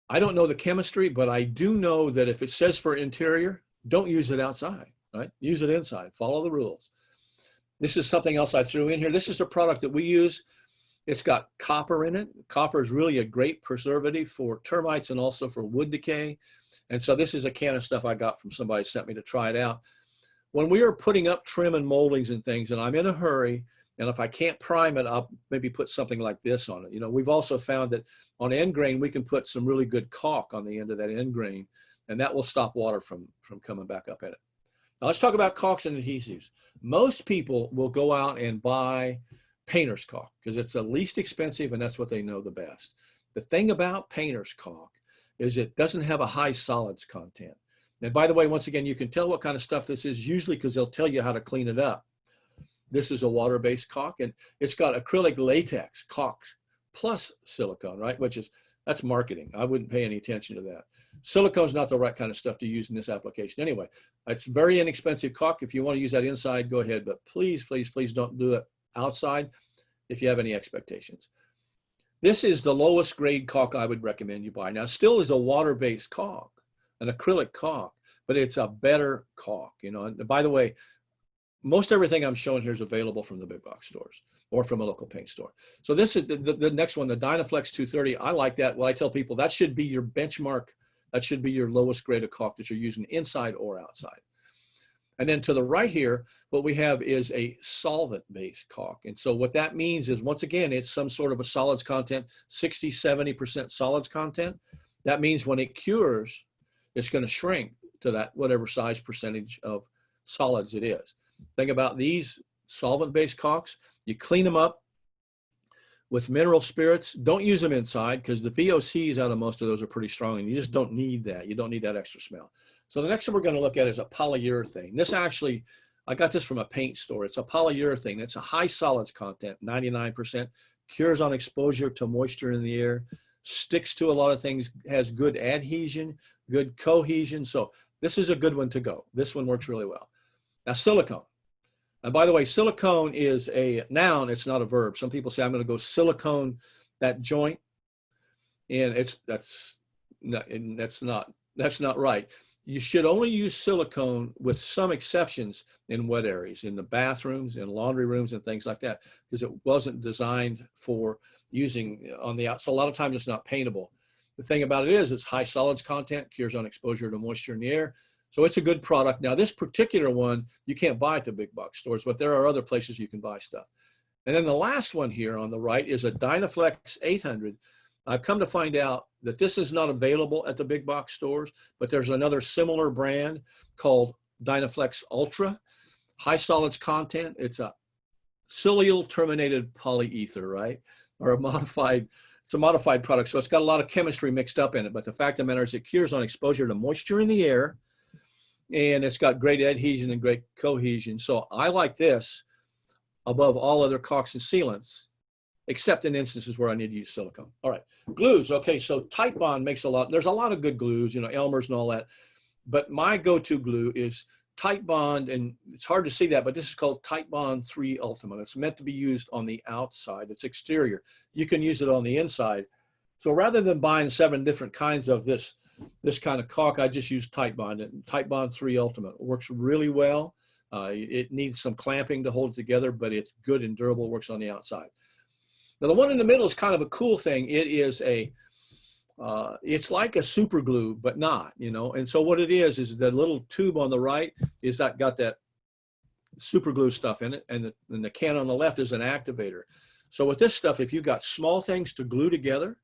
I don't know the chemistry, but I do know that if it says for interior, don't use it outside, right? Use it inside, follow the rules. This is something else I threw in here. This is a product that we use. It's got copper in it. Copper is really a great preservative for termites and also for wood decay. And so this is a can of stuff I got from somebody sent me to try it out. When we are putting up trim and moldings and things, and I'm in a hurry, and if I can't prime it, I'll maybe put something like this on it. You know, we've also found that on end grain, we can put some really good caulk on the end of that end grain, and that will stop water from coming back up in it. Now let's talk about caulks and adhesives. Most people will go out and buy painter's caulk because it's the least expensive and that's what they know the best. The thing about painter's caulk is it doesn't have a high solids content. And by the way, once again, you can tell what kind of stuff this is usually because they'll tell you how to clean it up. This is a water-based caulk and it's got acrylic latex caulk plus silicone, right? That's marketing. I wouldn't pay any attention to that. Silicone's not the right kind of stuff to use in this application. Anyway, it's very inexpensive caulk. If you want to use that inside, go ahead, but please, please, please don't do it outside if you have any expectations. This is the lowest grade caulk I would recommend you buy. Now, it still is a water-based caulk, an acrylic caulk, but it's a better caulk, you know. And by the way, most everything I'm showing here is available from the big box stores or from a local paint store. So this is the next one, the Dynaflex 230. I like that. Well, I tell people that should be your benchmark. That should be your lowest grade of caulk that you're using inside or outside. And then to the right here, what we have is a solvent-based caulk. And so what that means is, once again, it's some sort of a solids content, 60, 70% solids content. That means when it cures, it's going to shrink to that whatever size percentage of solids it is. Think about these solvent-based caulks. You clean them up with mineral spirits. Don't use them inside because the VOCs out of most of those are pretty strong and you just don't need that. You don't need that extra smell. So the next one we're going to look at is a polyurethane. This actually, I got this from a paint store. It's a polyurethane. It's a high solids content, 99%, cures on exposure to moisture in the air, sticks to a lot of things, has good adhesion, good cohesion. So this is a good one to go. This one works really well. Now, silicone. And by the way, silicone is a noun. It's not a verb. Some people say, I'm going to go silicone that joint. And that's not right. You should only use silicone with some exceptions in wet areas, in the bathrooms, in laundry rooms, and things like that, because it wasn't designed for using on the outside. So a lot of times it's not paintable. The thing about it is it's high solids content, cures on exposure to moisture in the air. So it's a good product. Now, this particular one, you can't buy at the big box stores, but there are other places you can buy stuff. And then the last one here on the right is a Dynaflex 800. I've come to find out that this is not available at the big box stores, but there's another similar brand called Dynaflex Ultra. High solids content. It's a cilial terminated polyether, right? Or it's a modified product. So it's got a lot of chemistry mixed up in it. But the fact of the matter is it cures on exposure to moisture in the air. And it's got great adhesion and great cohesion. So I like this above all other caulks and sealants, except in instances where I need to use silicone. All right, glues. Okay, so Titebond makes there's a lot of good glues, you know, Elmer's and all that. But my go-to glue is Titebond, and it's hard to see that, but this is called Titebond 3 Ultimate. It's meant to be used on the outside. It's exterior. You can use it on the inside. So rather than buying 7 different kinds of this kind of caulk, I just use Titebond. And Titebond 3 Ultimate. It works really well. It needs some clamping to hold it together, but it's good and durable, works on the outside. Now, the one in the middle is kind of a cool thing. It is it's like a super glue, but not, you know. And so what it is the little tube on the right is got that super glue stuff in it, and the can on the left is an activator. So with this stuff, if you've got small things to glue together,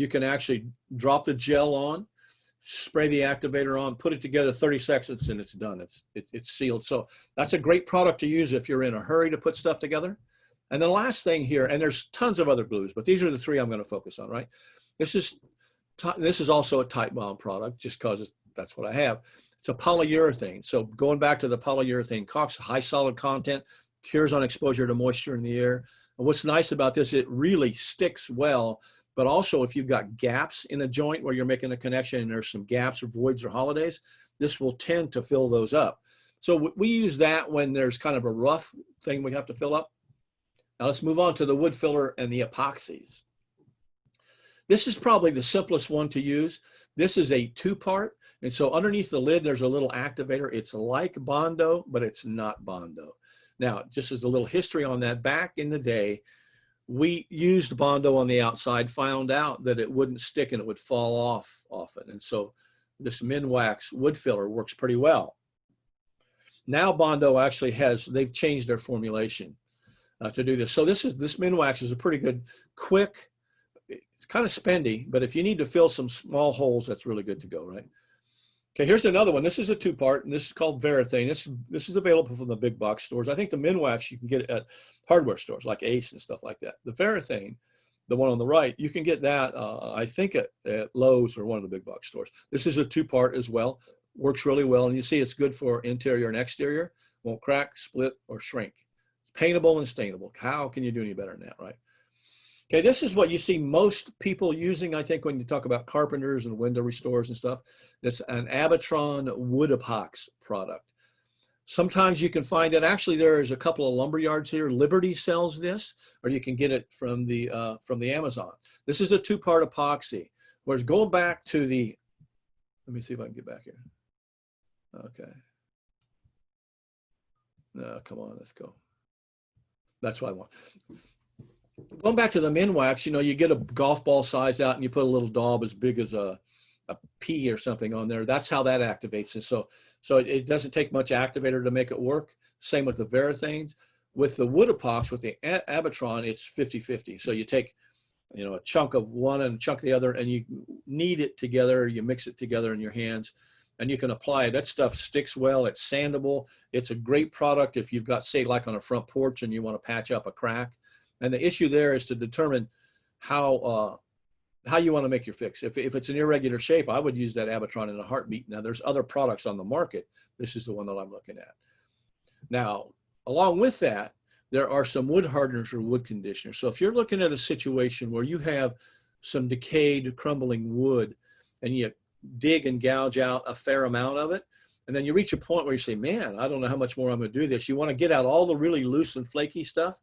you can actually drop the gel on, spray the activator on, put it together 30 seconds, and it's done. It's sealed. So that's a great product to use if you're in a hurry to put stuff together. And the last thing here, and there's tons of other glues, but these are the three I'm going to focus on, right? This is also a Titebond product, just because that's what I have. It's a polyurethane. So going back to the polyurethane caulks, high solid content, cures on exposure to moisture in the air. And what's nice about this, it really sticks well, but also if you've got gaps in a joint where you're making a connection and there's some gaps or voids or holidays, this will tend to fill those up. So we use that when there's kind of a rough thing we have to fill up. Now let's move on to the wood filler and the epoxies. This is probably the simplest one to use. This is a two-part, and so underneath the lid there's a little activator. It's like Bondo, but it's not Bondo. Now, just as a little history on that, back in the day, we used Bondo on the outside, found out that it wouldn't stick and it would fall off often. And so this Minwax wood filler works pretty well. Now Bondo actually they've changed their formulation to do this. So this Minwax is a pretty good, quick, it's kind of spendy, but if you need to fill some small holes, that's really good to go, right? Okay, here's another one. This is a two-part, and this is called Varathane. This is available from the big box stores. I think the Minwax you can get at hardware stores like Ace and stuff like that. The Varathane, the one on the right, you can get that, I think, at Lowe's or one of the big box stores. This is a two-part as well. Works really well, and you see it's good for interior and exterior. Won't crack, split, or shrink. It's paintable and stainable. How can you do any better than that, right? Okay, this is what you see most people using, I think, when you talk about carpenters and window restorers and stuff. It's an Abatron wood epox product. Sometimes you can find it. Actually, there is a couple of lumber yards here. Liberty sells this, or you can get it from the Amazon. This is a two-part epoxy. Whereas going back to the, let me see if I can get back here. Okay. No, come on, let's go. That's what I want. Going back to the Minwax, you know, you get a golf ball size out and you put a little daub as big as a pea or something on there. That's how that activates it. So it doesn't take much activator to make it work. Same with the Varathanes. With the wood epox, with the Abatron, it's 50-50. So you take, you know, a chunk of one and a chunk of the other, and you knead it together. You mix it together in your hands, and you can apply it. That stuff sticks well. It's sandable. It's a great product if you've got, say, like on a front porch and you want to patch up a crack. And the issue there is to determine how you want to make your fix. If it's an irregular shape, I would use that Abatron in a heartbeat. Now, there's other products on the market. This is the one that I'm looking at. Now, along with that, there are some wood hardeners or wood conditioners. So if you're looking at a situation where you have some decayed, crumbling wood, and you dig and gouge out a fair amount of it, and then you reach a point where you say, man, I don't know how much more I'm going to do this. You want to get out all the really loose and flaky stuff.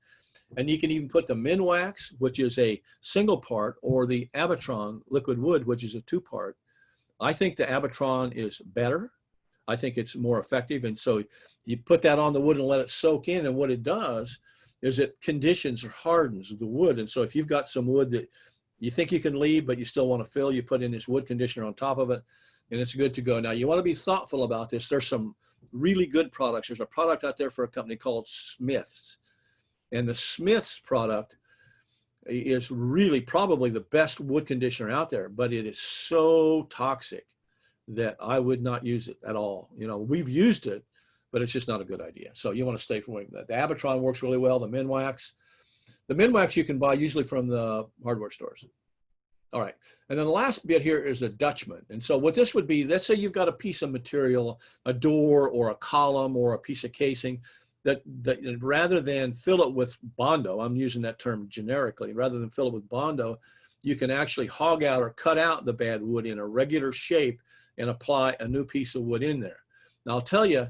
And you can even put the Minwax, which is a single part, or the Abatron liquid wood, which is a two-part. I think the Abatron is better. I think it's more effective. And so you put that on the wood and let it soak in. And what it does is it conditions or hardens the wood. And so if you've got some wood that you think you can leave, but you still want to fill, you put in this wood conditioner on top of it, and it's good to go. Now, you want to be thoughtful about this. There's some really good products. There's a product out there for a company called Smith's. And the Smith's product is really probably the best wood conditioner out there, but it is so toxic that I would not use it at all. You know, we've used it, but it's just not a good idea. So you want to stay away from that. The Abatron works really well. The Minwax you can buy usually from the hardware stores. All right. And then the last bit here is a Dutchman. And so what this would be, let's say you've got a piece of material, a door or a column or a piece of casing, that rather than fill it with Bondo, I'm using that term generically, rather than fill it with Bondo, you can actually hog out or cut out the bad wood in a regular shape and apply a new piece of wood in there. Now, I'll tell you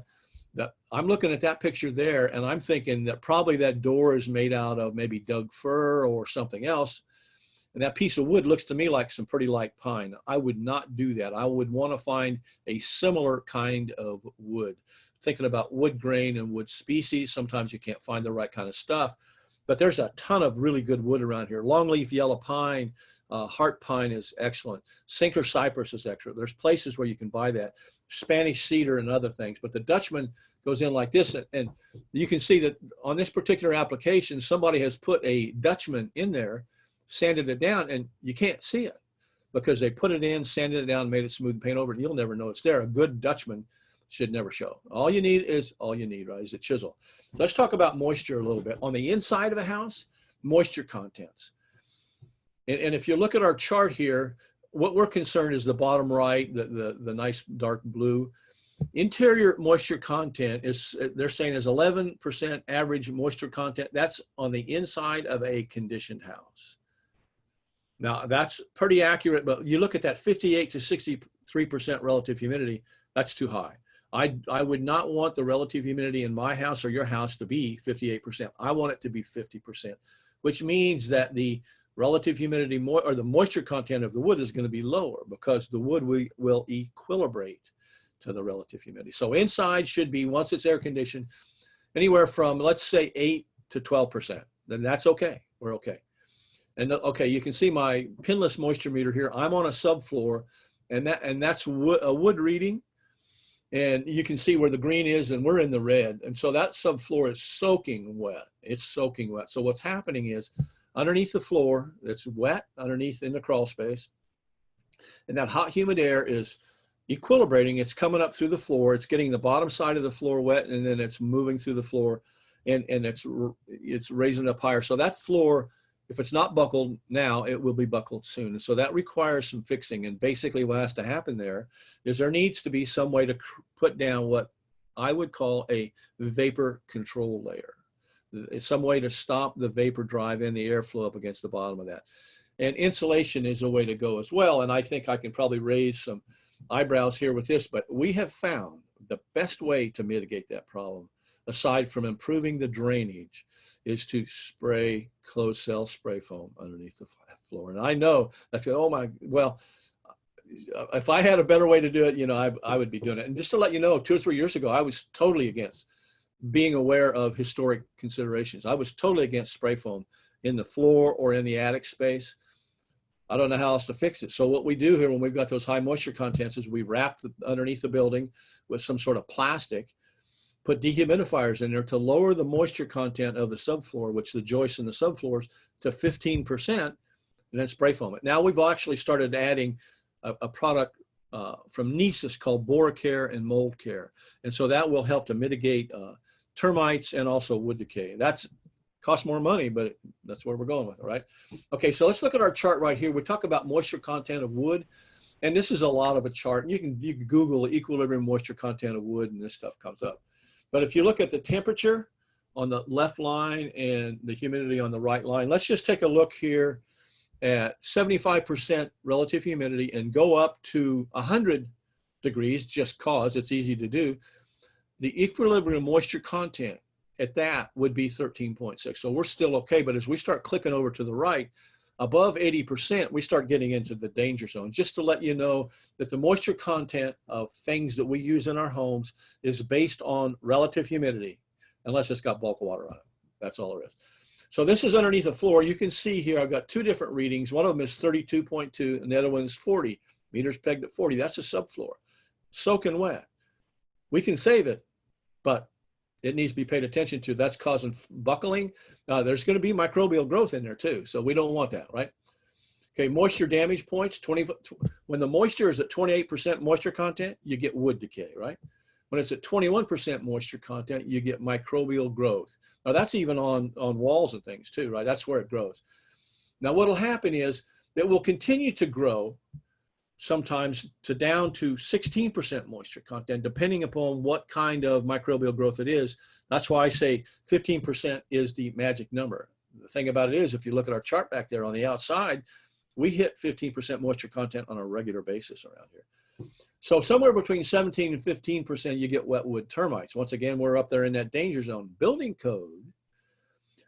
that I'm looking at that picture there, and I'm thinking that probably that door is made out of maybe Doug fir or something else. And that piece of wood looks to me like some pretty light pine. I would not do that. I would want to find a similar kind of wood. Thinking about wood grain and wood species, sometimes you can't find the right kind of stuff, but there's a ton of really good wood around here. Longleaf yellow pine, heart pine is excellent. Sinker cypress is excellent. There's places where you can buy that. Spanish cedar and other things, but the Dutchman goes in like this, and you can see that on this particular application, somebody has put a Dutchman in there, sanded it down, and you can't see it. because they put it in, sanded it down, made it smooth, and paint over it. You'll never know it's there. A good Dutchman should never show. All you need, right, is a chisel. Let's talk about moisture a little bit. On the inside of a house, moisture contents. And if you look at our chart here, what we're concerned is the bottom right, the nice dark blue. Interior moisture content is, they're saying, is 11% average moisture content. That's on the inside of a conditioned house. Now, that's pretty accurate, but you look at that 58 to 63% relative humidity, that's too high. I would not want the relative humidity in my house or your house to be 58%. I want it to be 50%, which means that the relative humidity or the moisture content of the wood is going to be lower because the wood will equilibrate to the relative humidity. So inside should be, once it's air conditioned, anywhere from, let's say, 8 to 12%. Then that's okay. We're okay. And okay, you can see my pinless moisture meter here. I'm on a subfloor, and that's a wood reading. And you can see where the green is, and we're in the red. And so that subfloor is soaking wet. It's soaking wet. So what's happening is underneath the floor, it's wet underneath in the crawl space. And that hot, humid air is equilibrating. It's coming up through the floor. It's getting the bottom side of the floor wet, and then it's moving through the floor, and it's raising it up higher. So that floor, if it's not buckled now, it will be buckled soon. And so that requires some fixing. And basically what has to happen there is there needs to be some way to put down what I would call a vapor control layer. It's some way to stop the vapor drive and the airflow up against the bottom of that. And insulation is a way to go as well. And I think I can probably raise some eyebrows here with this, but we have found the best way to mitigate that problem, aside from improving the drainage, is to spray closed cell spray foam underneath the floor. And I know that's, oh my, well, if I had a better way to do it, you know, I would be doing it. And just to let you know, 2 or 3 years ago, I was totally against, being aware of historic considerations. I was totally against spray foam in the floor or in the attic space. I don't know how else to fix it. So what we do here when we've got those high moisture contents is we wrap underneath the building with some sort of plastic, put dehumidifiers in there to lower the moisture content of the subfloor, which the joists in the subfloors, to 15%, and then spray foam it. Now we've actually started adding a product from Nisus called Boracare and Mold Care. And so that will help to mitigate termites and also wood decay. That's costs more money, but that's where we're going with it, right? Okay, so let's look at our chart right here. We talk about moisture content of wood, and this is a lot of a chart. You can Google equilibrium moisture content of wood, and this stuff comes up. But if you look at the temperature on the left line and the humidity on the right line, let's just take a look here at 75% relative humidity and go up to 100 degrees, just cause it's easy to do. The equilibrium moisture content at that would be 13.6. So we're still okay, but as we start clicking over to the right, above 80%, we start getting into the danger zone. Just to let you know that the moisture content of things that we use in our homes is based on relative humidity, unless it's got bulk water on it. That's all there is. So this is underneath the floor. You can see here, I've got 2 different readings. One of them is 32.2, and the other one is 40. Meters pegged at 40. That's a subfloor, soaking wet. We can save it, but it needs to be paid attention to. That's causing buckling. There's going to be microbial growth in there too, so we don't want that, right? Okay, moisture damage points. When the moisture is at 28% moisture content, you get wood decay, right? When it's at 21% moisture content, you get microbial growth. Now that's even on walls and things too, right? That's where it grows. Now what'll happen is it will continue to grow sometimes to down to 16% moisture content, depending upon what kind of microbial growth it is. That's why I say 15% is the magic number. The thing about it is, if you look at our chart back there on the outside, we hit 15% moisture content on a regular basis around here. So somewhere between 17 and 15%, you get wet wood termites. Once again, we're up there in that danger zone. Building code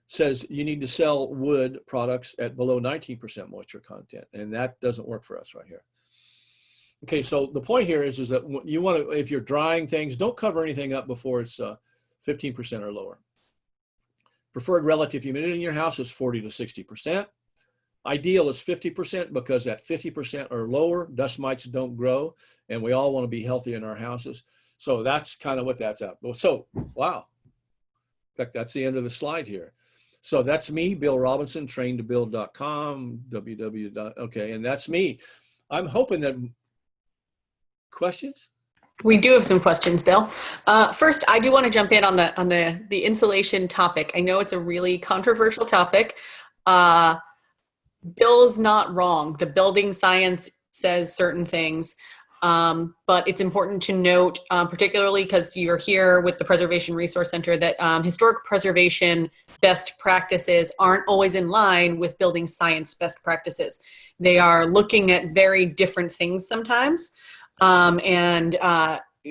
says you need to sell wood products at below 19% moisture content, and that doesn't work for us right here. Okay, so the point here is that you want to, if you're drying things, don't cover anything up before it's 15% or lower. Preferred relative humidity in your house is 40 to 60%. Ideal is 50%, because at 50% or lower, dust mites don't grow, and we all want to be healthy in our houses. So that's kind of what that's at. So, wow. In fact, that's the end of the slide here. So that's me, Bill Robinson, train2build.com, okay, and that's me. I'm hoping that questions. We do have some questions, Bill. First, I do want to jump in on the insulation topic. I know it's a really controversial topic. Bill's not wrong. The building science says certain things, but it's important to note, particularly because you're here with the Preservation Resource Center, that historic preservation best practices aren't always in line with building science best practices. They are looking at very different things sometimes, and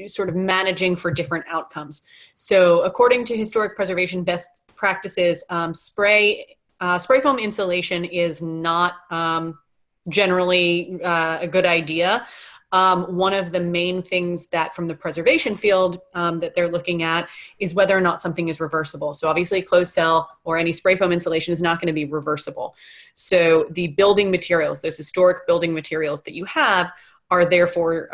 sort of managing for different outcomes. So according to historic preservation best practices, spray foam insulation is not generally a good idea. One of the main things that from the preservation field that they're looking at is whether or not something is reversible. So obviously closed cell or any spray foam insulation is not going to be reversible. So the building materials, those historic building materials that you have, are therefore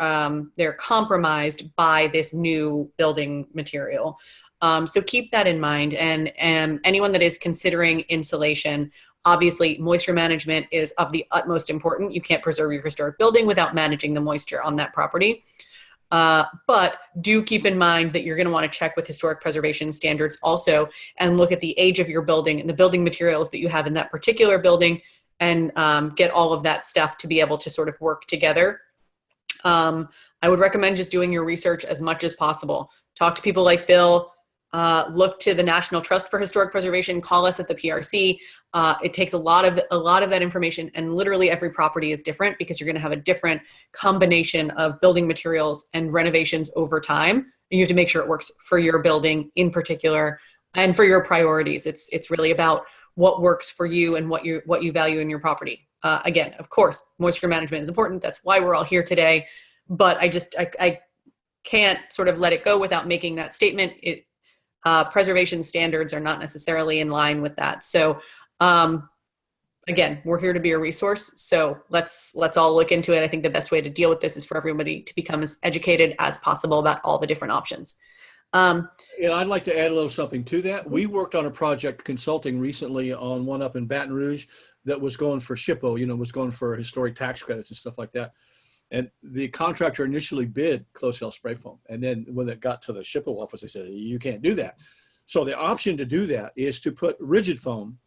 they're compromised by this new building material. So keep that in mind. And anyone that is considering insulation, obviously moisture management is of the utmost importance. You can't preserve your historic building without managing the moisture on that property. But do keep in mind that you're going to want to check with historic preservation standards also and look at the age of your building and the building materials that you have in that particular building, and get all of that stuff to be able to sort of work together. I would recommend just doing your research as much as possible. Talk to people like Bill, look to the National Trust for Historic Preservation, call us at the PRC. It takes a lot of that information, and literally every property is different because you're going to have a different combination of building materials and renovations over time. And you have to make sure it works for your building in particular and for your priorities. It's really about what works for you and what you value in your property. Again, of course, moisture management is important. That's why we're all here today. But I can't sort of let it go without making that statement. Preservation standards are not necessarily in line with that. So again, we're here to be a resource. So let's all look into it. I think the best way to deal with this is for everybody to become as educated as possible about all the different options. And I'd like to add a little something to that. We worked on a project consulting recently on one up in Baton Rouge that was going for SHPO, was going for historic tax credits and stuff like that. And the contractor initially bid closed cell spray foam. And then when it got to the SHPO office, they said, you can't do that. So the option to do that is to put rigid foam,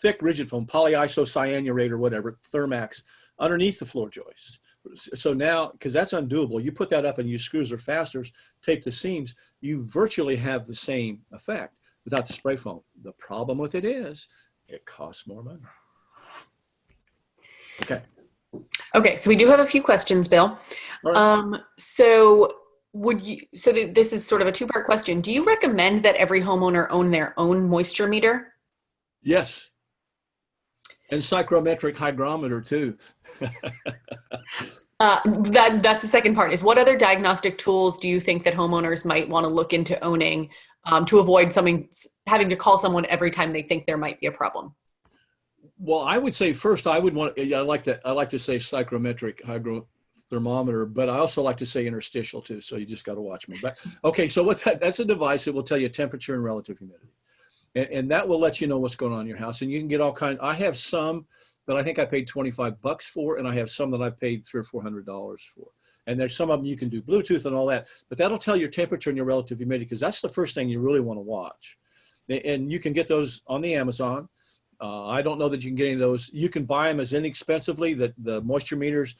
thick rigid foam, polyisocyanurate or whatever, Thermax, underneath the floor joists. So now, because that's undoable, you put that up and use screws or fasteners, tape the seams, you virtually have the same effect without the spray foam. The problem with it is it costs more money. Okay, so we do have a few questions, Bill. Right. So this is sort of a two-part question. Do you recommend that every homeowner own their own moisture meter? Yes. And psychrometric hygrometer too. That's the second part, is what other diagnostic tools do you think that homeowners might want to look into owning to avoid having to call someone every time they think there might be a problem? Well, I would say first, I like to say psychrometric hygrothermometer, but I also like to say interstitial too. So you just got to watch me. But okay, so that's a device that will tell you temperature and relative humidity. And that will let you know what's going on in your house. And you can get all kinds. I have some that I think I paid $25 for, and I have some that I've paid $300 or $400 for. And there's some of them you can do Bluetooth and all that, but that'll tell your temperature and your relative humidity, because that's the first thing you really want to watch. And you can get those on the Amazon. I don't know that you can get any of those. You can buy them as inexpensively, the moisture meters,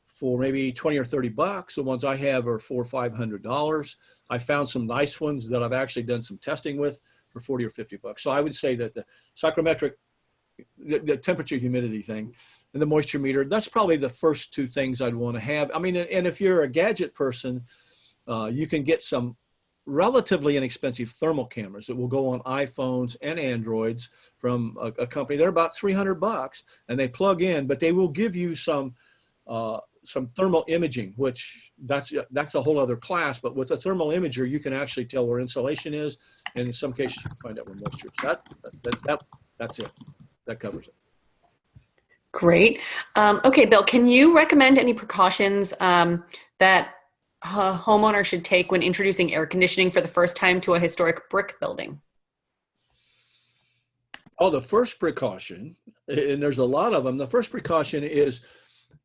for maybe $20 or $30. The ones I have are $400 or $500. I found some nice ones that I've actually done some testing with for $40 or $50. So I would say that the psychrometric, the temperature humidity thing, and the moisture meter, that's probably the first two things I'd want to have. I mean, and if you're a gadget person, you can get some relatively inexpensive thermal cameras that will go on iPhones and Androids from a company. They're about $300, and they plug in, but they will give you some thermal imaging, which that's a whole other class. But with a thermal imager, you can actually tell where insulation is, and in some cases, you can find out where moisture is. That's it. That covers it. Great. Okay, Bill, can you recommend any precautions that a homeowner should take when introducing air conditioning for the first time to a historic brick building? Oh, the first precaution, and there's a lot of them. The first precaution is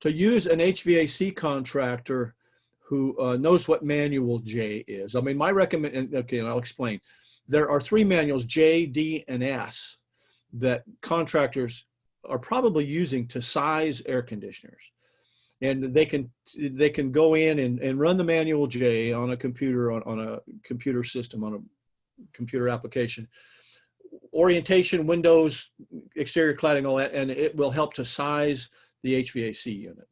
to use an HVAC contractor who knows what manual J is. I mean, my recommend, okay, and I'll explain. There are 3 manuals, J, D, and S, that contractors are probably using to size air conditioners. And they can go in and run the manual J on a computer, on a computer system, on a computer application. Orientation, windows, exterior cladding, all that, and it will help to size the HVAC unit.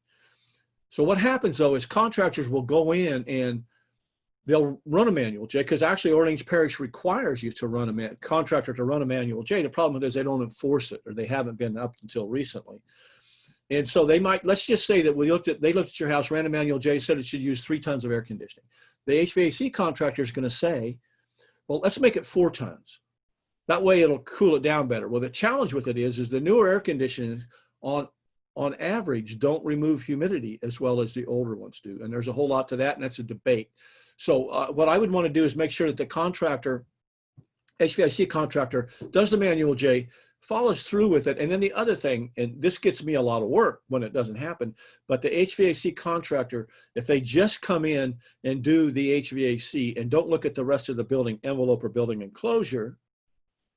So what happens though is contractors will go in and they'll run a manual J, because actually Orleans Parish requires you to run a contractor to run a manual J. The problem is they don't enforce it, or they haven't been up until recently. And so they might, let's just say that they looked at your house, ran a manual J, said it should use 3 tons of air conditioning. The HVAC contractor is going to say, well, let's make it 4 tons. That way it'll cool it down better. Well, the challenge with it is the newer air conditioners on average don't remove humidity as well as the older ones do. And there's a whole lot to that, and that's a debate. So what I would want to do is make sure that the contractor, HVAC contractor, does the manual J, follows through with it. And then the other thing, and this gets me a lot of work when it doesn't happen, but the HVAC contractor, if they just come in and do the HVAC and don't look at the rest of the building envelope or building enclosure,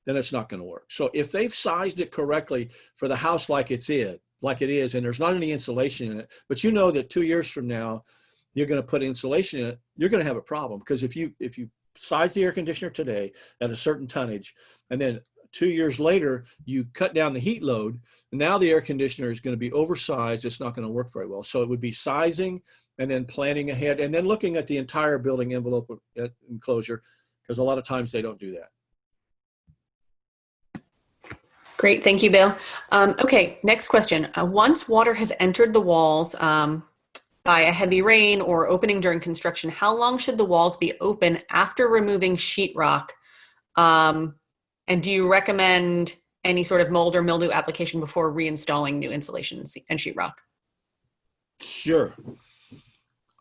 then it's not going to work. So if they've sized it correctly for the house like it is, and there's not any insulation in it, but you know that 2 years from now, you're going to put insulation in it, you're going to have a problem. Because if you size the air conditioner today at a certain tonnage, and then 2 years later, you cut down the heat load, and now the air conditioner is going to be oversized. It's not going to work very well. So it would be sizing and then planning ahead and then looking at the entire building envelope enclosure, because a lot of times they don't do that. Great, thank you, Bill. Okay, next question. Once water has entered the walls by a heavy rain or opening during construction, how long should the walls be open after removing sheetrock? And do you recommend any sort of mold or mildew application before reinstalling new insulation and sheetrock? Sure.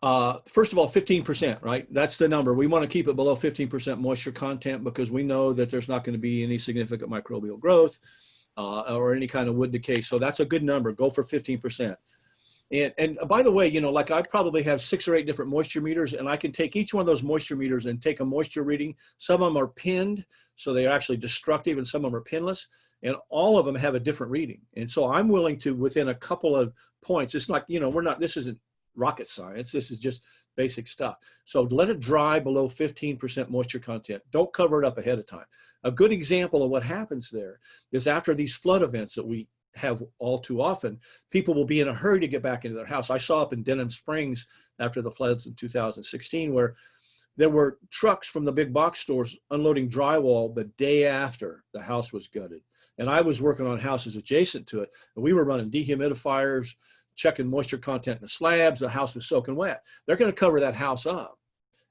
First of all, 15%, right? That's the number. We want to keep it below 15% moisture content, because we know that there's not going to be any significant microbial growth or any kind of wood decay. So that's a good number. Go for 15%. And by the way, you know, like I probably have 6 or 8 different moisture meters, and I can take each one of those moisture meters and take a moisture reading. Some of them are pinned, so they're actually destructive, and some of them are pinless, and all of them have a different reading. And so I'm willing to, within a couple of points, it's like, you know, this isn't rocket science. This is just basic stuff. So let it dry below 15% moisture content. Don't cover it up ahead of time. A good example of what happens there is after these flood events that we have all too often, people will be in a hurry to get back into their house. I saw up in Denham Springs after the floods in 2016 where there were trucks from the big box stores unloading drywall the day after the house was gutted. And I was working on houses adjacent to it, and we were running dehumidifiers, checking moisture content in the slabs. The house was soaking wet. They're going to cover that house up,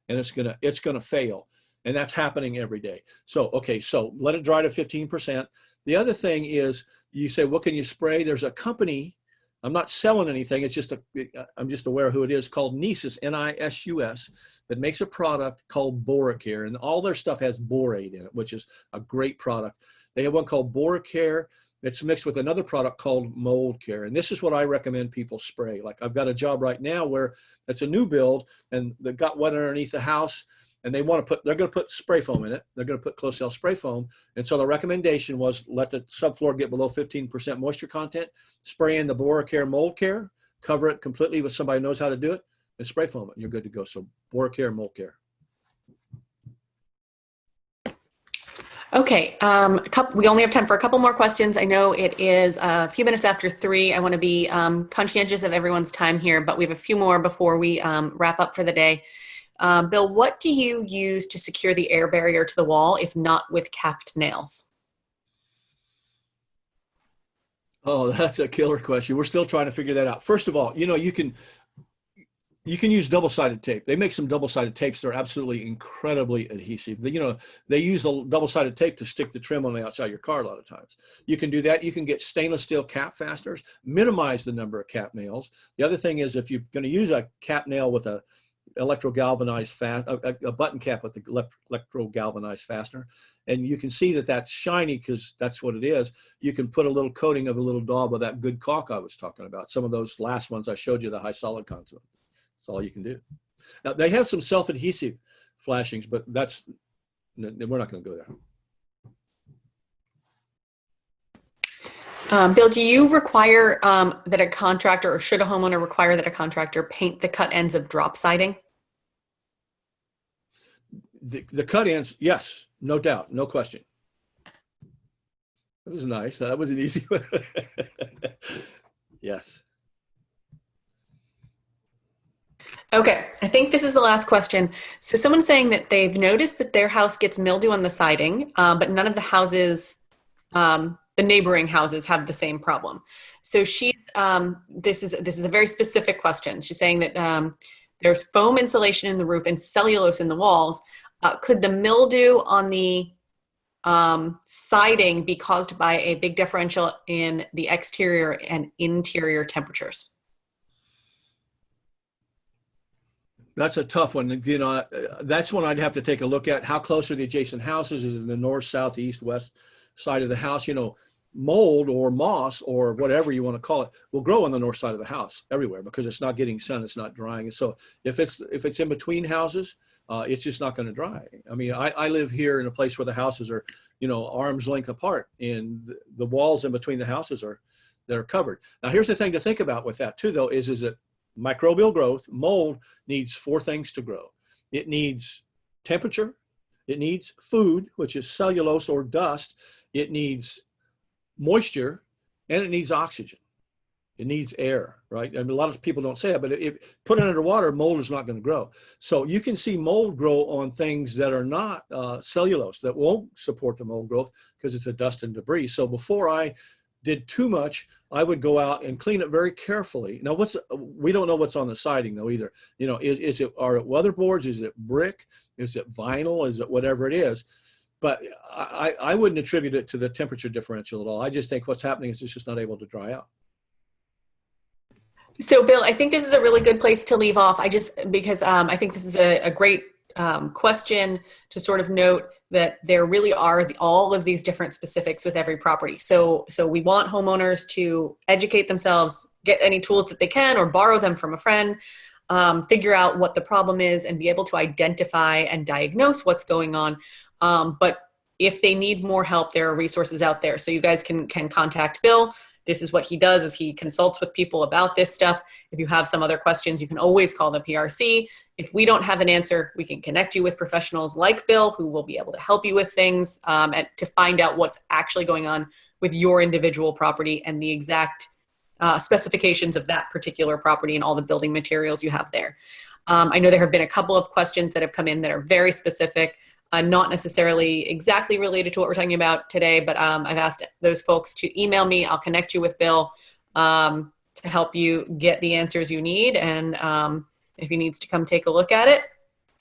and it's going to fail. And that's happening every day. So, okay, so let it dry to 15%. The other thing is, you say, what can you spray? There's a company, I'm not selling anything, it's just I'm just aware of who it is, called Nisus, N-I-S-U-S, that makes a product called Boracare, and all their stuff has borate in it, which is a great product. They have one called Boracare that's mixed with another product called Mold Care, and this is what I recommend people spray. Like I've got a job right now where it's a new build, and they've got wet underneath the house, and they're going to put spray foam in it. They're going to put closed cell spray foam. And so the recommendation was let the subfloor get below 15% moisture content, spray in the Boracare Mold Care, cover it completely with somebody who knows how to do it, and spray foam it, and you're good to go. So Boracare Mold Care. Okay, we only have time for a couple more questions. I know it is a few minutes after 3. I want to be conscientious of everyone's time here, but we have a few more before we wrap up for the day. Bill, what do you use to secure the air barrier to the wall, if not with capped nails? Oh, that's a killer question. We're still trying to figure that out. First of all, you know, you can use double-sided tape. They make some double-sided tapes that are absolutely incredibly adhesive. They use a double-sided tape to stick the trim on the outside of your car a lot of times. You can do that. You can get stainless steel cap fasteners, minimize the number of cap nails. The other thing is, if you're going to use a cap nail with a electro-galvanized a button cap with the electro-galvanized fastener. And you can see that that's shiny because that's what it is. You can put a little coating of a little daub of that good caulk I was talking about. Some of those last ones I showed you, the high solid content. That's all you can do. Now, they have some self-adhesive flashings, but we're not going to go there. Bill, do you require that a contractor, or should a homeowner require that a contractor paint the cut ends of drop siding? The cut ends, yes, no doubt, no question. That was nice. That was an easy one. Yes. Okay, I think this is the last question. So someone's saying that they've noticed that their house gets mildew on the siding, but none of the houses, the neighboring houses, have the same problem. So she's, this is a very specific question. She's saying that there's foam insulation in the roof and cellulose in the walls. Could the mildew on the siding be caused by a big differential in the exterior and interior temperatures? That's a tough one. You know, that's one I'd have to take a look at. How close are the adjacent houses? Is it the north, south, east, west side of the house? You know, mold or moss or whatever you want to call it will grow on the north side of the house everywhere because it's not getting sun, it's not drying. And so if it's in between houses, it's just not going to dry. I mean, I live here in a place where the houses are, you know, arm's length apart, and the walls in between the houses they're covered. Now, here's the thing to think about with that too, though, is that microbial growth, mold, needs 4 things to grow. It needs temperature, it needs food, which is cellulose or dust, it needs moisture, and it needs oxygen. It needs air, right? I mean, a lot of people don't say that, but if put it underwater, mold is not going to grow. So you can see mold grow on things that are not cellulose, that won't support the mold growth because it's the dust and debris. So before I did too much, I would go out and clean it very carefully. Now, we don't know what's on the siding though either. You know, are it weatherboards? Is it brick? Is it vinyl? Is it whatever it is? But I wouldn't attribute it to the temperature differential at all. I just think what's happening is it's just not able to dry out. So, Bill, I think this is a really good place to leave off. Because I think this is a great question to sort of note that there really are all of these different specifics with every property. So we want homeowners to educate themselves, get any tools that they can, or borrow them from a friend, figure out what the problem is, and be able to identify and diagnose what's going on. But if they need more help, there are resources out there. So you guys can contact Bill. This is what he does, is he consults with people about this stuff. If you have some other questions, you can always call the PRC. If we don't have an answer, we can connect you with professionals like Bill who will be able to help you with things and to find out what's actually going on with your individual property and the exact specifications of that particular property and all the building materials you have there. I know there have been a couple of questions that have come in that are very specific. Not necessarily exactly related to what we're talking about today, but I've asked those folks to email me. I'll connect you with Bill to help you get the answers you need. And if he needs to come take a look at it,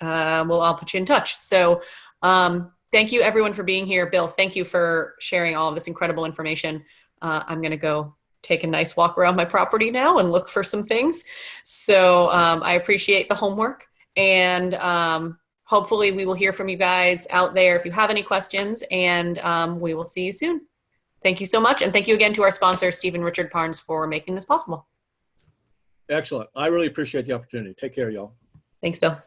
I'll put you in touch. So thank you everyone for being here. Bill, thank you for sharing all of this incredible information. I'm going to go take a nice walk around my property now and look for some things. So I appreciate the homework, and hopefully we will hear from you guys out there if you have any questions, and we will see you soon. Thank you so much. And thank you again to our sponsor, Stephen Richard Parnes, for making this possible. Excellent. I really appreciate the opportunity. Take care, y'all. Thanks, Bill.